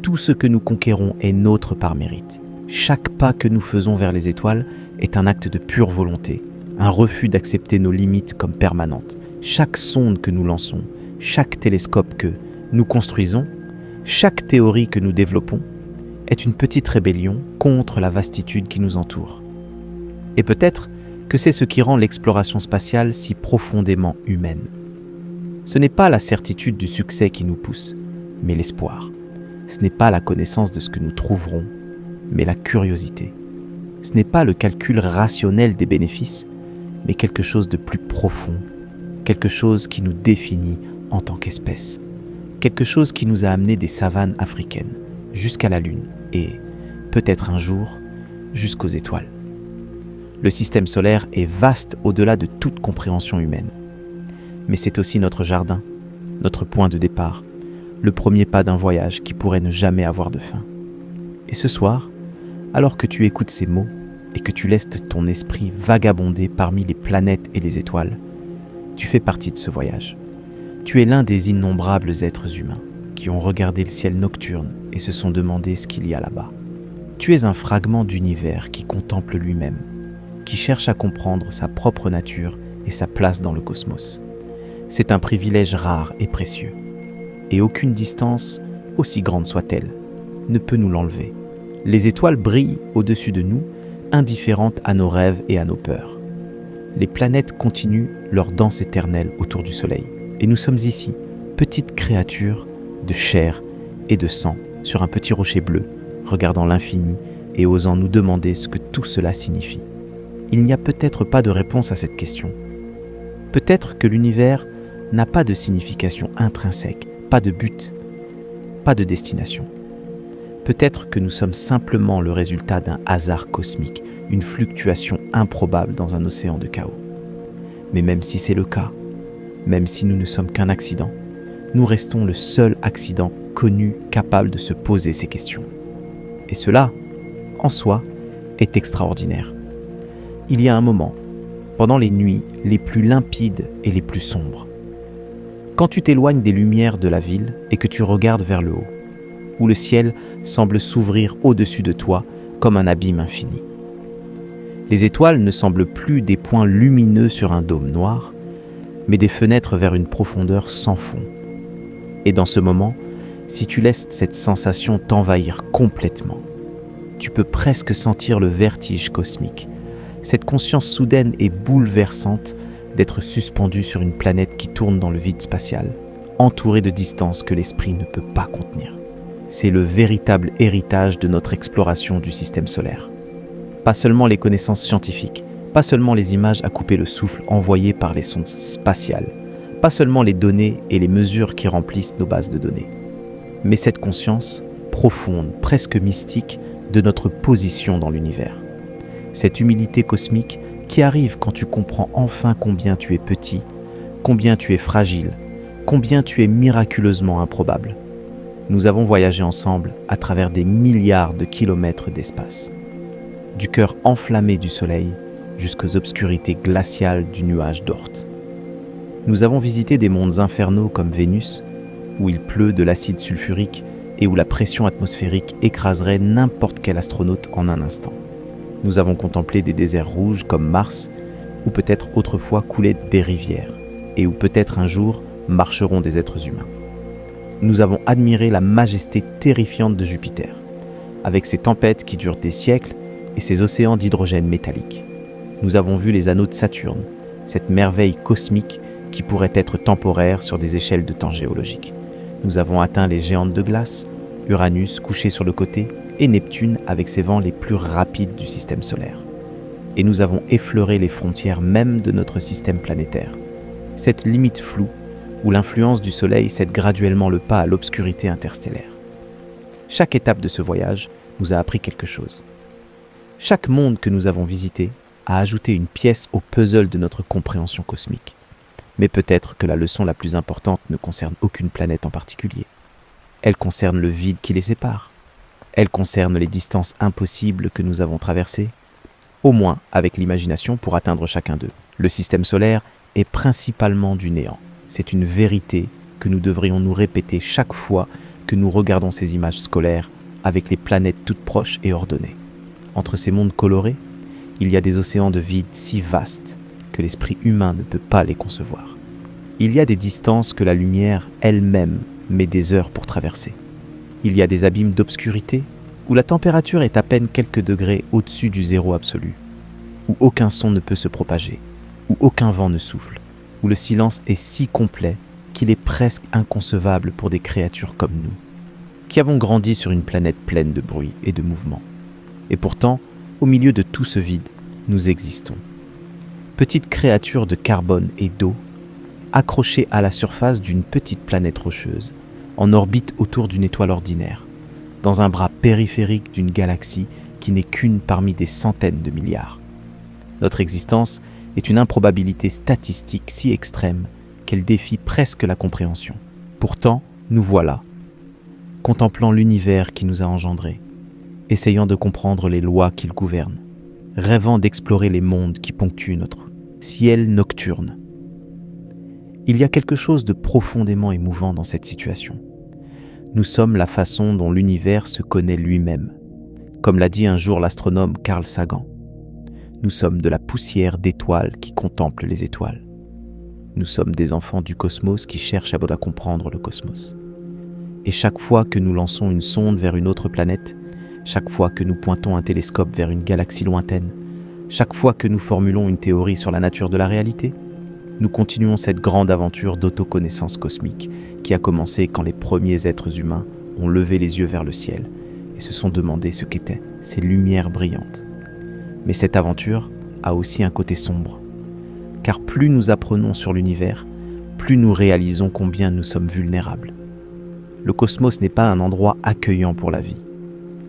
tout ce que nous conquérons est nôtre par mérite. Chaque pas que nous faisons vers les étoiles est un acte de pure volonté, un refus d'accepter nos limites comme permanentes. Chaque sonde que nous lançons, chaque télescope que nous construisons, chaque théorie que nous développons, est une petite rébellion contre la vastitude qui nous entoure. Et peut-être que c'est ce qui rend l'exploration spatiale si profondément humaine. Ce n'est pas la certitude du succès qui nous pousse, mais l'espoir. Ce n'est pas la connaissance de ce que nous trouverons, mais la curiosité. Ce n'est pas le calcul rationnel des bénéfices, mais quelque chose de plus profond, quelque chose qui nous définit en tant qu'espèce, quelque chose qui nous a amené des savanes africaines jusqu'à la Lune et, peut-être un jour, jusqu'aux étoiles. Le système solaire est vaste au-delà de toute compréhension humaine. Mais c'est aussi notre jardin, notre point de départ, le premier pas d'un voyage qui pourrait ne jamais avoir de fin. Et ce soir, alors que tu écoutes ces mots et que tu laisses ton esprit vagabonder parmi les planètes et les étoiles, tu fais partie de ce voyage. Tu es l'un des innombrables êtres humains qui ont regardé le ciel nocturne et se sont demandé ce qu'il y a là-bas. Tu es un fragment d'univers qui contemple lui-même, qui cherche à comprendre sa propre nature et sa place dans le cosmos. C'est un privilège rare et précieux, et aucune distance, aussi grande soit-elle, ne peut nous l'enlever. Les étoiles brillent au-dessus de nous, indifférentes à nos rêves et à nos peurs. Les planètes continuent leur danse éternelle autour du Soleil, et nous sommes ici, petites créatures de chair et de sang, sur un petit rocher bleu, regardant l'infini et osant nous demander ce que tout cela signifie. Il n'y a peut-être pas de réponse à cette question. Peut-être que l'univers n'a pas de signification intrinsèque, pas de but, pas de destination. Peut-être que nous sommes simplement le résultat d'un hasard cosmique, une fluctuation improbable dans un océan de chaos. Mais même si c'est le cas, même si nous ne sommes qu'un accident, nous restons le seul accident connu capable de se poser ces questions. Et cela, en soi, est extraordinaire. Il y a un moment, pendant les nuits les plus limpides et les plus sombres, Quand tu t'éloignes des lumières de la ville et que tu regardes vers le haut, où le ciel semble s'ouvrir au-dessus de toi comme un abîme infini. Les étoiles ne semblent plus des points lumineux sur un dôme noir, mais des fenêtres vers une profondeur sans fond. Et dans ce moment, si tu laisses cette sensation t'envahir complètement, tu peux presque sentir le vertige cosmique, cette conscience soudaine et bouleversante d'être suspendu sur une planète qui tourne dans le vide spatial, entourée de distances que l'esprit ne peut pas contenir. C'est le véritable héritage de notre exploration du système solaire. Pas seulement les connaissances scientifiques, pas seulement les images à couper le souffle envoyées par les sondes spatiales, pas seulement les données et les mesures qui remplissent nos bases de données, mais cette conscience profonde, presque mystique, de notre position dans l'univers. Cette humilité cosmique qui arrive quand tu comprends enfin combien tu es petit, combien tu es fragile, combien tu es miraculeusement improbable. Nous avons voyagé ensemble à travers des milliards de kilomètres d'espace. Du cœur enflammé du soleil jusqu'aux obscurités glaciales du nuage d'Oort. Nous avons visité des mondes infernaux comme Vénus, où il pleut de l'acide sulfurique et où la pression atmosphérique écraserait n'importe quel astronaute en un instant. Nous avons contemplé des déserts rouges comme Mars, où peut-être autrefois coulaient des rivières, et où peut-être un jour marcheront des êtres humains. Nous avons admiré la majesté terrifiante de Jupiter, avec ses tempêtes qui durent des siècles et ses océans d'hydrogène métallique. Nous avons vu les anneaux de Saturne, cette merveille cosmique qui pourrait être temporaire sur des échelles de temps géologiques. Nous avons atteint les géantes de glace, Uranus couché sur le côté et Neptune avec ses vents les plus rapides du système solaire. Et nous avons effleuré les frontières même de notre système planétaire. Cette limite floue où l'influence du Soleil cède graduellement le pas à l'obscurité interstellaire. Chaque étape de ce voyage nous a appris quelque chose. Chaque monde que nous avons visité a ajouté une pièce au puzzle de notre compréhension cosmique. Mais peut-être que la leçon la plus importante ne concerne aucune planète en particulier. Elle concerne le vide qui les sépare. Elle concerne les distances impossibles que nous avons traversées, au moins avec l'imagination pour atteindre chacun d'eux. Le système solaire est principalement du néant. C'est une vérité que nous devrions nous répéter chaque fois que nous regardons ces images scolaires avec les planètes toutes proches et ordonnées. Entre ces mondes colorés, il y a des océans de vide si vastes que l'esprit humain ne peut pas les concevoir. Il y a des distances que la lumière elle-même met des heures pour traverser. Il y a des abîmes d'obscurité où la température est à peine quelques degrés au-dessus du zéro absolu, où aucun son ne peut se propager, où aucun vent ne souffle, où le silence est si complet qu'il est presque inconcevable pour des créatures comme nous, qui avons grandi sur une planète pleine de bruit et de mouvement. Et pourtant, au milieu de tout ce vide, nous existons. Petites créatures de carbone et d'eau, accrochées à la surface d'une petite planète rocheuse, en orbite autour d'une étoile ordinaire, dans un bras périphérique d'une galaxie qui n'est qu'une parmi des centaines de milliards. Notre existence est une improbabilité statistique si extrême qu'elle défie presque la compréhension. Pourtant, nous voilà, contemplant l'univers qui nous a engendrés, essayant de comprendre les lois qu'il gouverne, rêvant d'explorer les mondes qui ponctuent notre ciel nocturne. Il y a quelque chose de profondément émouvant dans cette situation. Nous sommes la façon dont l'univers se connaît lui-même, comme l'a dit un jour l'astronome Carl Sagan. Nous sommes de la poussière d'étoiles qui contemplent les étoiles. Nous sommes des enfants du cosmos qui cherchent à comprendre le cosmos. Et chaque fois que nous lançons une sonde vers une autre planète, chaque fois que nous pointons un télescope vers une galaxie lointaine, chaque fois que nous formulons une théorie sur la nature de la réalité, nous continuons cette grande aventure d'autoconnaissance cosmique qui a commencé quand les premiers êtres humains ont levé les yeux vers le ciel et se sont demandé ce qu'étaient ces lumières brillantes. Mais cette aventure a aussi un côté sombre, car plus nous apprenons sur l'univers, plus nous réalisons combien nous sommes vulnérables. Le cosmos n'est pas un endroit accueillant pour la vie.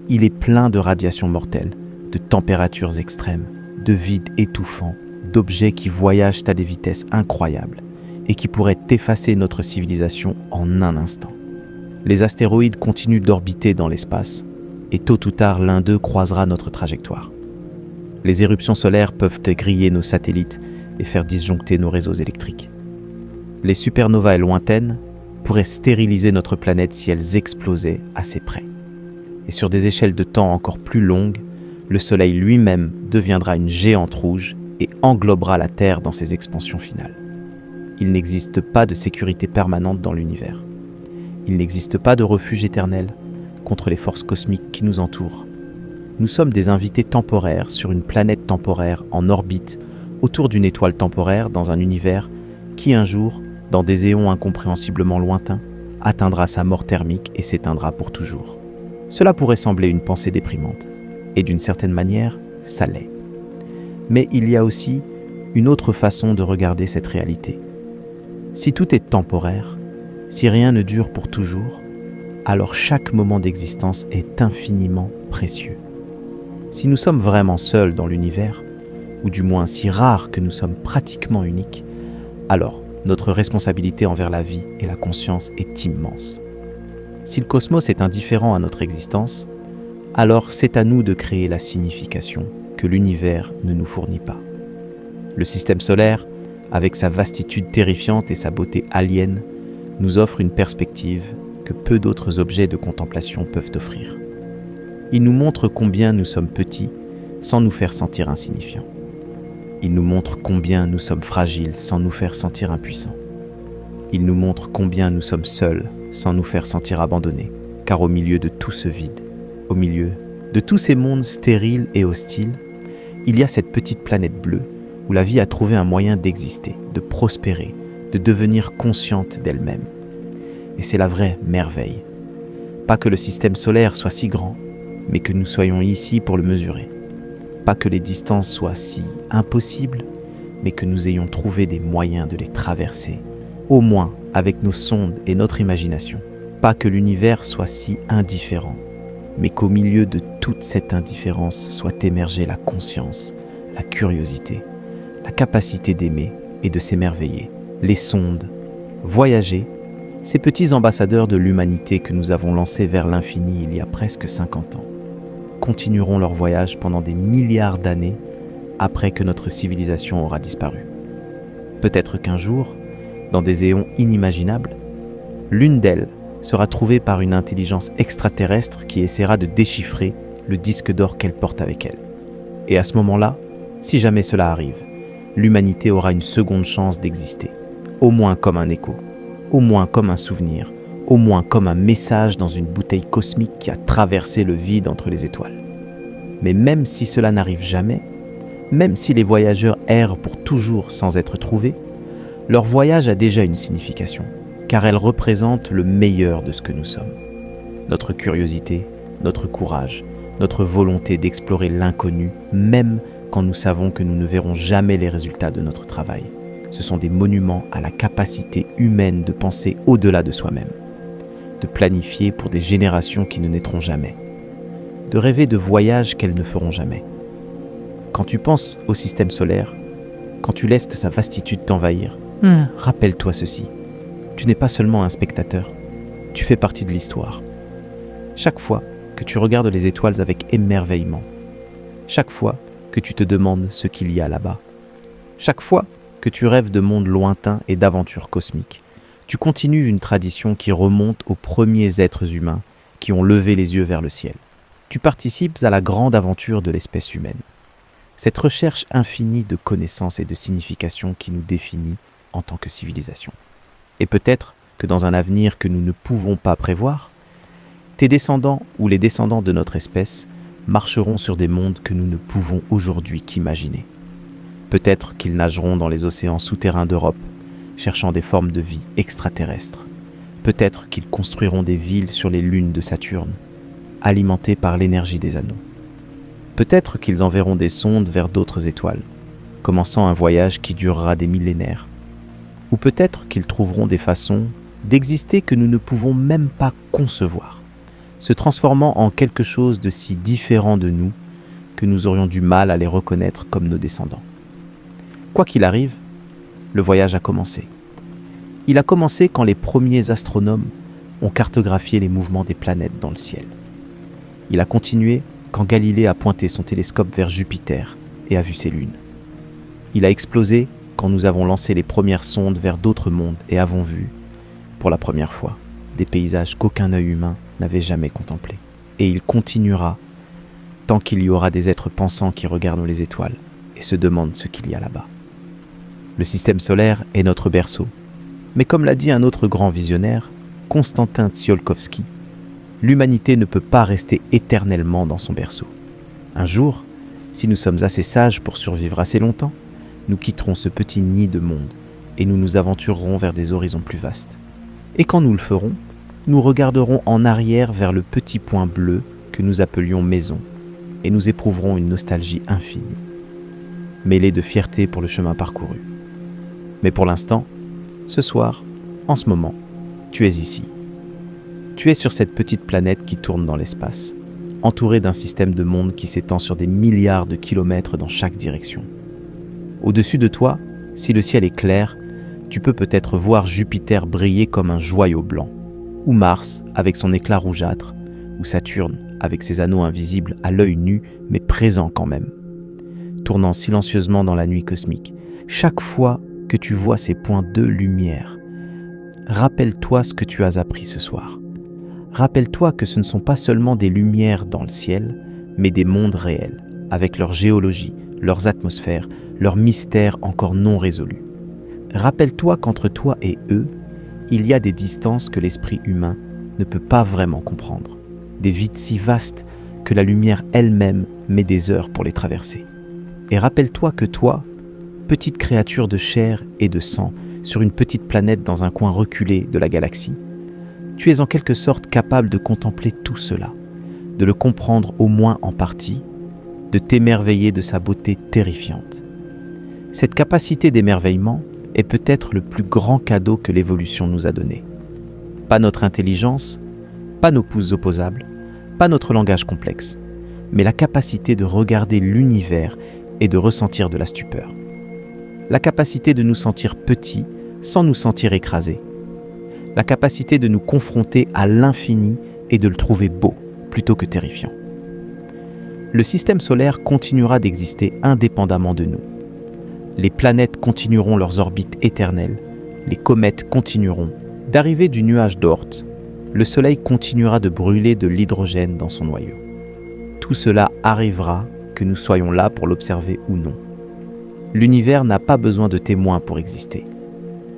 Il est plein de radiations mortelles, de températures extrêmes, de vides étouffants, d'objets qui voyagent à des vitesses incroyables et qui pourraient effacer notre civilisation en un instant. Les astéroïdes continuent d'orbiter dans l'espace et tôt ou tard l'un d'eux croisera notre trajectoire. Les éruptions solaires peuvent griller nos satellites et faire disjoncter nos réseaux électriques. Les supernovae lointaines pourraient stériliser notre planète si elles explosaient assez près. Et sur des échelles de temps encore plus longues, le Soleil lui-même deviendra une géante rouge et englobera la Terre dans ses expansions finales. Il n'existe pas de sécurité permanente dans l'univers. Il n'existe pas de refuge éternel contre les forces cosmiques qui nous entourent. Nous sommes des invités temporaires sur une planète temporaire en orbite autour d'une étoile temporaire dans un univers qui un jour, dans des éons incompréhensiblement lointains, atteindra sa mort thermique et s'éteindra pour toujours. Cela pourrait sembler une pensée déprimante, et d'une certaine manière, ça l'est. Mais il y a aussi une autre façon de regarder cette réalité. Si tout est temporaire, si rien ne dure pour toujours, alors chaque moment d'existence est infiniment précieux. Si nous sommes vraiment seuls dans l'univers, ou du moins si rares que nous sommes pratiquement uniques, alors notre responsabilité envers la vie et la conscience est immense. Si le cosmos est indifférent à notre existence, alors c'est à nous de créer la signification que l'univers ne nous fournit pas. Le système solaire, avec sa vastitude terrifiante et sa beauté alien, nous offre une perspective que peu d'autres objets de contemplation peuvent offrir. Il nous montre combien nous sommes petits sans nous faire sentir insignifiants. Il nous montre combien nous sommes fragiles sans nous faire sentir impuissants. Il nous montre combien nous sommes seuls sans nous faire sentir abandonnés, car au milieu de tout ce vide, au milieu de tous ces mondes stériles et hostiles, il y a cette petite planète bleue où la vie a trouvé un moyen d'exister, de prospérer, de devenir consciente d'elle-même. Et c'est la vraie merveille. Pas que le système solaire soit si grand, mais que nous soyons ici pour le mesurer. Pas que les distances soient si impossibles, mais que nous ayons trouvé des moyens de les traverser, au moins avec nos sondes et notre imagination. Pas que l'univers soit si indifférent, mais qu'au milieu de toute cette indifférence soit émergée la conscience, la curiosité, la capacité d'aimer et de s'émerveiller. Les sondes, voyager, ces petits ambassadeurs de l'humanité que nous avons lancés vers l'infini il y a presque 50 ans, continueront leur voyage pendant des milliards d'années après que notre civilisation aura disparu. Peut-être qu'un jour, dans des éons inimaginables, l'une d'elles sera trouvée par une intelligence extraterrestre qui essaiera de déchiffrer le disque d'or qu'elle porte avec elle. Et à ce moment-là, si jamais cela arrive, l'humanité aura une seconde chance d'exister, au moins comme un écho, au moins comme un souvenir, au moins comme un message dans une bouteille cosmique qui a traversé le vide entre les étoiles. Mais même si cela n'arrive jamais, même si les voyageurs errent pour toujours sans être trouvés, leur voyage a déjà une signification, car elle représente le meilleur de ce que nous sommes. Notre curiosité, notre courage, notre volonté d'explorer l'inconnu, même quand nous savons que nous ne verrons jamais les résultats de notre travail. Ce sont des monuments à la capacité humaine de penser au-delà de soi-même, de planifier pour des générations qui ne naîtront jamais, de rêver de voyages qu'elles ne feront jamais. Quand tu penses au système solaire, quand tu laisses sa vastitude t'envahir, rappelle-toi ceci. Tu n'es pas seulement un spectateur, tu fais partie de l'histoire. Chaque fois que tu regardes les étoiles avec émerveillement, chaque fois que tu te demandes ce qu'il y a là-bas, chaque fois que tu rêves de mondes lointains et d'aventures cosmiques, tu continues une tradition qui remonte aux premiers êtres humains qui ont levé les yeux vers le ciel. Tu participes à la grande aventure de l'espèce humaine. Cette recherche infinie de connaissances et de significations qui nous définit en tant que civilisation. Et peut-être que dans un avenir que nous ne pouvons pas prévoir, tes descendants ou les descendants de notre espèce marcheront sur des mondes que nous ne pouvons aujourd'hui qu'imaginer. Peut-être qu'ils nageront dans les océans souterrains d'Europe, cherchant des formes de vie extraterrestres. Peut-être qu'ils construiront des villes sur les lunes de Saturne, alimentées par l'énergie des anneaux. Peut-être qu'ils enverront des sondes vers d'autres étoiles, commençant un voyage qui durera des millénaires. Ou peut-être qu'ils trouveront des façons d'exister que nous ne pouvons même pas concevoir, se transformant en quelque chose de si différent de nous que nous aurions du mal à les reconnaître comme nos descendants. Quoi qu'il arrive, le voyage a commencé. Il a commencé quand les premiers astronomes ont cartographié les mouvements des planètes dans le ciel. Il a continué quand Galilée a pointé son télescope vers Jupiter et a vu ses lunes. Il a explosé quand nous avons lancé les premières sondes vers d'autres mondes et avons vu, pour la première fois, des paysages qu'aucun œil humain n'avait jamais contemplés. Et il continuera tant qu'il y aura des êtres pensants qui regardent les étoiles et se demandent ce qu'il y a là-bas. Le système solaire est notre berceau, mais comme l'a dit un autre grand visionnaire, Konstantin Tsiolkovsky, l'humanité ne peut pas rester éternellement dans son berceau. Un jour, si nous sommes assez sages pour survivre assez longtemps, nous quitterons ce petit nid de monde et nous nous aventurerons vers des horizons plus vastes. Et quand nous le ferons, nous regarderons en arrière vers le petit point bleu que nous appelions maison et nous éprouverons une nostalgie infinie, mêlée de fierté pour le chemin parcouru. Mais pour l'instant, ce soir, en ce moment, tu es ici. Tu es sur cette petite planète qui tourne dans l'espace, entourée d'un système de mondes qui s'étend sur des milliards de kilomètres dans chaque direction. Au-dessus de toi, si le ciel est clair, tu peux peut-être voir Jupiter briller comme un joyau blanc, ou Mars avec son éclat rougeâtre, ou Saturne avec ses anneaux invisibles à l'œil nu mais présents quand même, tournant silencieusement dans la nuit cosmique. Chaque fois que tu vois ces points de lumière, rappelle-toi ce que tu as appris ce soir. Rappelle-toi que ce ne sont pas seulement des lumières dans le ciel, mais des mondes réels, avec leur géologie, leurs atmosphères, leurs mystères encore non résolus. Rappelle-toi qu'entre toi et eux, il y a des distances que l'esprit humain ne peut pas vraiment comprendre, des vides si vastes que la lumière elle-même met des heures pour les traverser. Et rappelle-toi que toi, petite créature de chair et de sang sur une petite planète dans un coin reculé de la galaxie, tu es en quelque sorte capable de contempler tout cela, de le comprendre au moins en partie, de t'émerveiller de sa beauté terrifiante. Cette capacité d'émerveillement est peut-être le plus grand cadeau que l'évolution nous a donné. Pas notre intelligence, pas nos pouces opposables, pas notre langage complexe, mais la capacité de regarder l'univers et de ressentir de la stupeur. La capacité de nous sentir petits sans nous sentir écrasés. La capacité de nous confronter à l'infini et de le trouver beau plutôt que terrifiant. Le système solaire continuera d'exister indépendamment de nous. Les planètes continueront leurs orbites éternelles, les comètes continueront d'arriver du nuage d'Oort, le soleil continuera de brûler de l'hydrogène dans son noyau. Tout cela arrivera, que nous soyons là pour l'observer ou non. L'univers n'a pas besoin de témoins pour exister,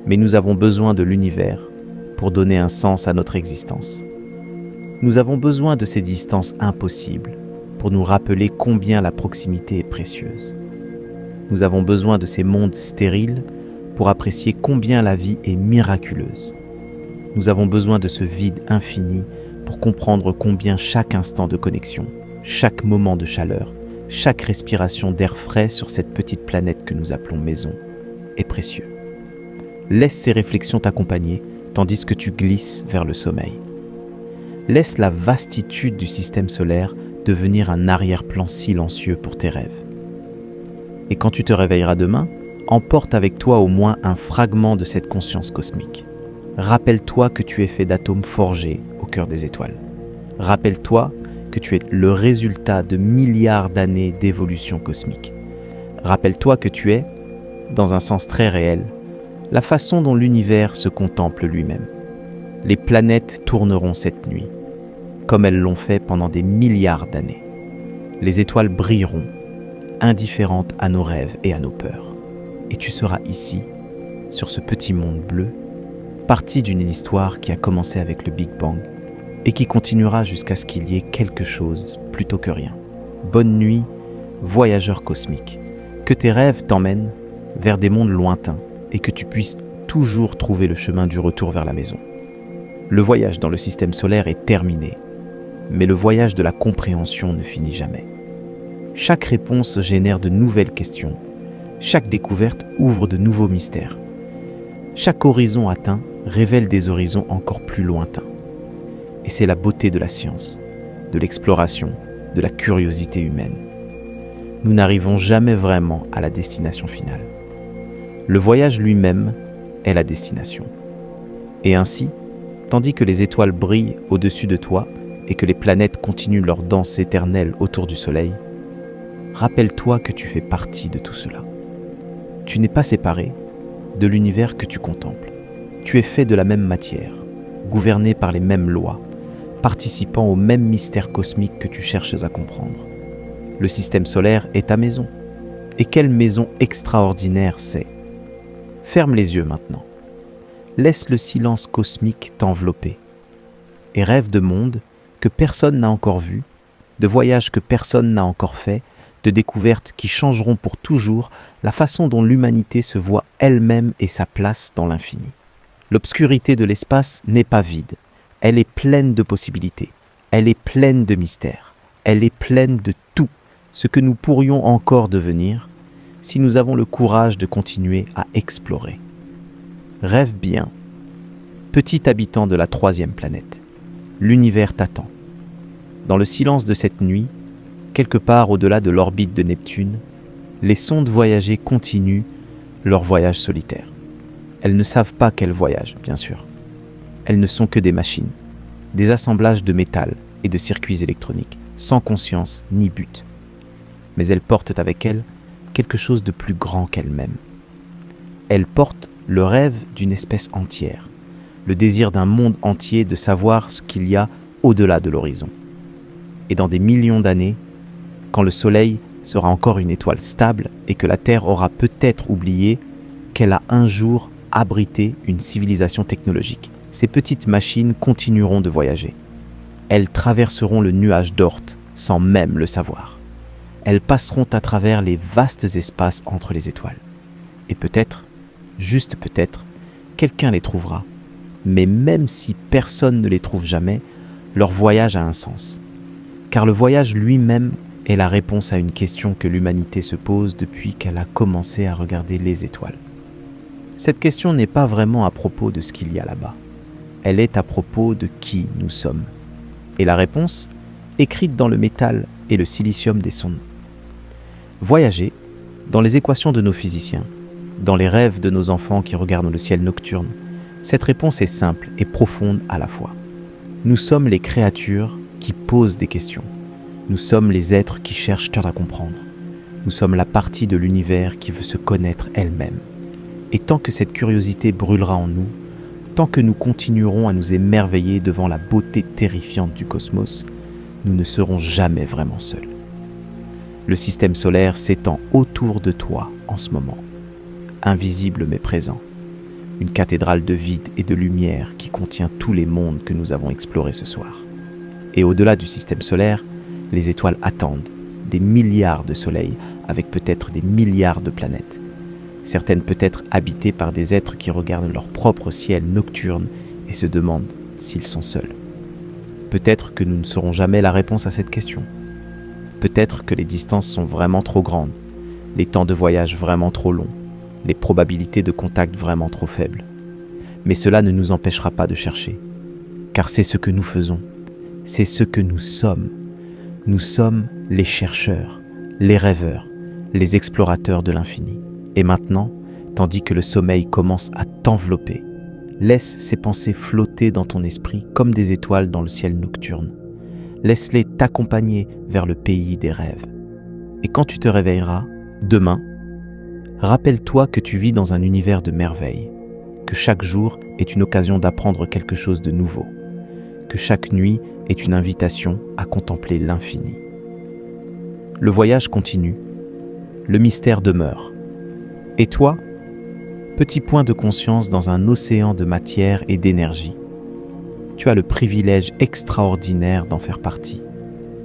mais nous avons besoin de l'univers pour donner un sens à notre existence. Nous avons besoin de ces distances impossibles pour nous rappeler combien la proximité est précieuse. Nous avons besoin de ces mondes stériles pour apprécier combien la vie est miraculeuse. Nous avons besoin de ce vide infini pour comprendre combien chaque instant de connexion, chaque moment de chaleur, chaque respiration d'air frais sur cette petite planète que nous appelons maison est précieux. Laisse ces réflexions t'accompagner tandis que tu glisses vers le sommeil. Laisse la vastitude du système solaire devenir un arrière-plan silencieux pour tes rêves. Et quand tu te réveilleras demain, emporte avec toi au moins un fragment de cette conscience cosmique. Rappelle-toi que tu es fait d'atomes forgés au cœur des étoiles. Rappelle-toi que tu es le résultat de milliards d'années d'évolution cosmique. Rappelle-toi que tu es, dans un sens très réel, la façon dont l'univers se contemple lui-même. Les planètes tourneront cette nuit, comme elles l'ont fait pendant des milliards d'années. Les étoiles brilleront, indifférentes à nos rêves et à nos peurs. Et tu seras ici, sur ce petit monde bleu, partie d'une histoire qui a commencé avec le Big Bang et qui continuera jusqu'à ce qu'il y ait quelque chose plutôt que rien. Bonne nuit, voyageur cosmique. Que tes rêves t'emmènent vers des mondes lointains et que tu puisses toujours trouver le chemin du retour vers la maison. Le voyage dans le système solaire est terminé, mais le voyage de la compréhension ne finit jamais. Chaque réponse génère de nouvelles questions. Chaque découverte ouvre de nouveaux mystères. Chaque horizon atteint révèle des horizons encore plus lointains. Et c'est la beauté de la science, de l'exploration, de la curiosité humaine. Nous n'arrivons jamais vraiment à la destination finale. Le voyage lui-même est la destination. Et ainsi, tandis que les étoiles brillent au-dessus de toi et que les planètes continuent leur danse éternelle autour du soleil, rappelle-toi que tu fais partie de tout cela. Tu tu n'es pas séparé de l'univers que tu contemples. Tu es fait de la même matière, gouverné par les mêmes lois, participant au même mystère cosmique que tu cherches à comprendre. Le système solaire est ta maison. Et quelle maison extraordinaire c'est! Ferme les yeux maintenant. Laisse le silence cosmique t'envelopper. Et rêve de mondes que personne n'a encore vus, de voyages que personne n'a encore faits, de découvertes qui changeront pour toujours la façon dont l'humanité se voit elle-même et sa place dans l'infini. L'obscurité de l'espace n'est pas vide. Elle est pleine de possibilités. Elle est pleine de mystères. Elle est pleine de tout ce que nous pourrions encore devenir si nous avons le courage de continuer à explorer. Rêve bien. Petit habitant de la 3e planète, l'univers t'attend. Dans le silence de cette nuit, quelque part au-delà de l'orbite de Neptune, les sondes voyagées continuent leur voyage solitaire. Elles ne savent pas qu'elles voyagent, bien sûr. Elles ne sont que des machines, des assemblages de métal et de circuits électroniques, sans conscience ni but. Mais elles portent avec elles quelque chose de plus grand qu'elles-mêmes. Elles portent le rêve d'une espèce entière, le désir d'un monde entier de savoir ce qu'il y a au-delà de l'horizon. Et dans des millions d'années, quand le Soleil sera encore une étoile stable et que la Terre aura peut-être oublié qu'elle a un jour abrité une civilisation technologique, ces petites machines continueront de voyager. Elles traverseront le nuage d'Oort sans même le savoir. Elles passeront à travers les vastes espaces entre les étoiles. Et peut-être, juste peut-être, quelqu'un les trouvera. Mais même si personne ne les trouve jamais, leur voyage a un sens. Car le voyage lui-même est la réponse à une question que l'humanité se pose depuis qu'elle a commencé à regarder les étoiles. Cette question n'est pas vraiment à propos de ce qu'il y a là-bas. Elle est à propos de qui nous sommes. Et la réponse, écrite dans le métal et le silicium des sondes. Voyager, dans les équations de nos physiciens, dans les rêves de nos enfants qui regardent le ciel nocturne, cette réponse est simple et profonde à la fois. Nous sommes les créatures qui posent des questions. Nous sommes les êtres qui cherchent à comprendre. Nous sommes la partie de l'univers qui veut se connaître elle-même. Et tant que cette curiosité brûlera en nous, tant que nous continuerons à nous émerveiller devant la beauté terrifiante du cosmos, nous ne serons jamais vraiment seuls. Le système solaire s'étend autour de toi en ce moment, invisible mais présent, une cathédrale de vide et de lumière qui contient tous les mondes que nous avons explorés ce soir. Et au-delà du système solaire, les étoiles attendent, des milliards de soleils avec peut-être des milliards de planètes. Certaines peut-être habitées par des êtres qui regardent leur propre ciel nocturne et se demandent s'ils sont seuls. Peut-être que nous ne saurons jamais la réponse à cette question. Peut-être que les distances sont vraiment trop grandes, les temps de voyage vraiment trop longs, les probabilités de contact vraiment trop faibles. Mais cela ne nous empêchera pas de chercher, car c'est ce que nous faisons, c'est ce que nous sommes. Nous sommes les chercheurs, les rêveurs, les explorateurs de l'infini. Et maintenant, tandis que le sommeil commence à t'envelopper, laisse ces pensées flotter dans ton esprit comme des étoiles dans le ciel nocturne. Laisse-les t'accompagner vers le pays des rêves. Et quand tu te réveilleras, demain, rappelle-toi que tu vis dans un univers de merveilles, que chaque jour est une occasion d'apprendre quelque chose de nouveau, que chaque nuit est une invitation à contempler l'infini. Le voyage continue, le mystère demeure. Et toi, petit point de conscience dans un océan de matière et d'énergie, tu as le privilège extraordinaire d'en faire partie.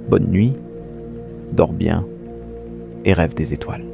Bonne nuit, dors bien et rêve des étoiles.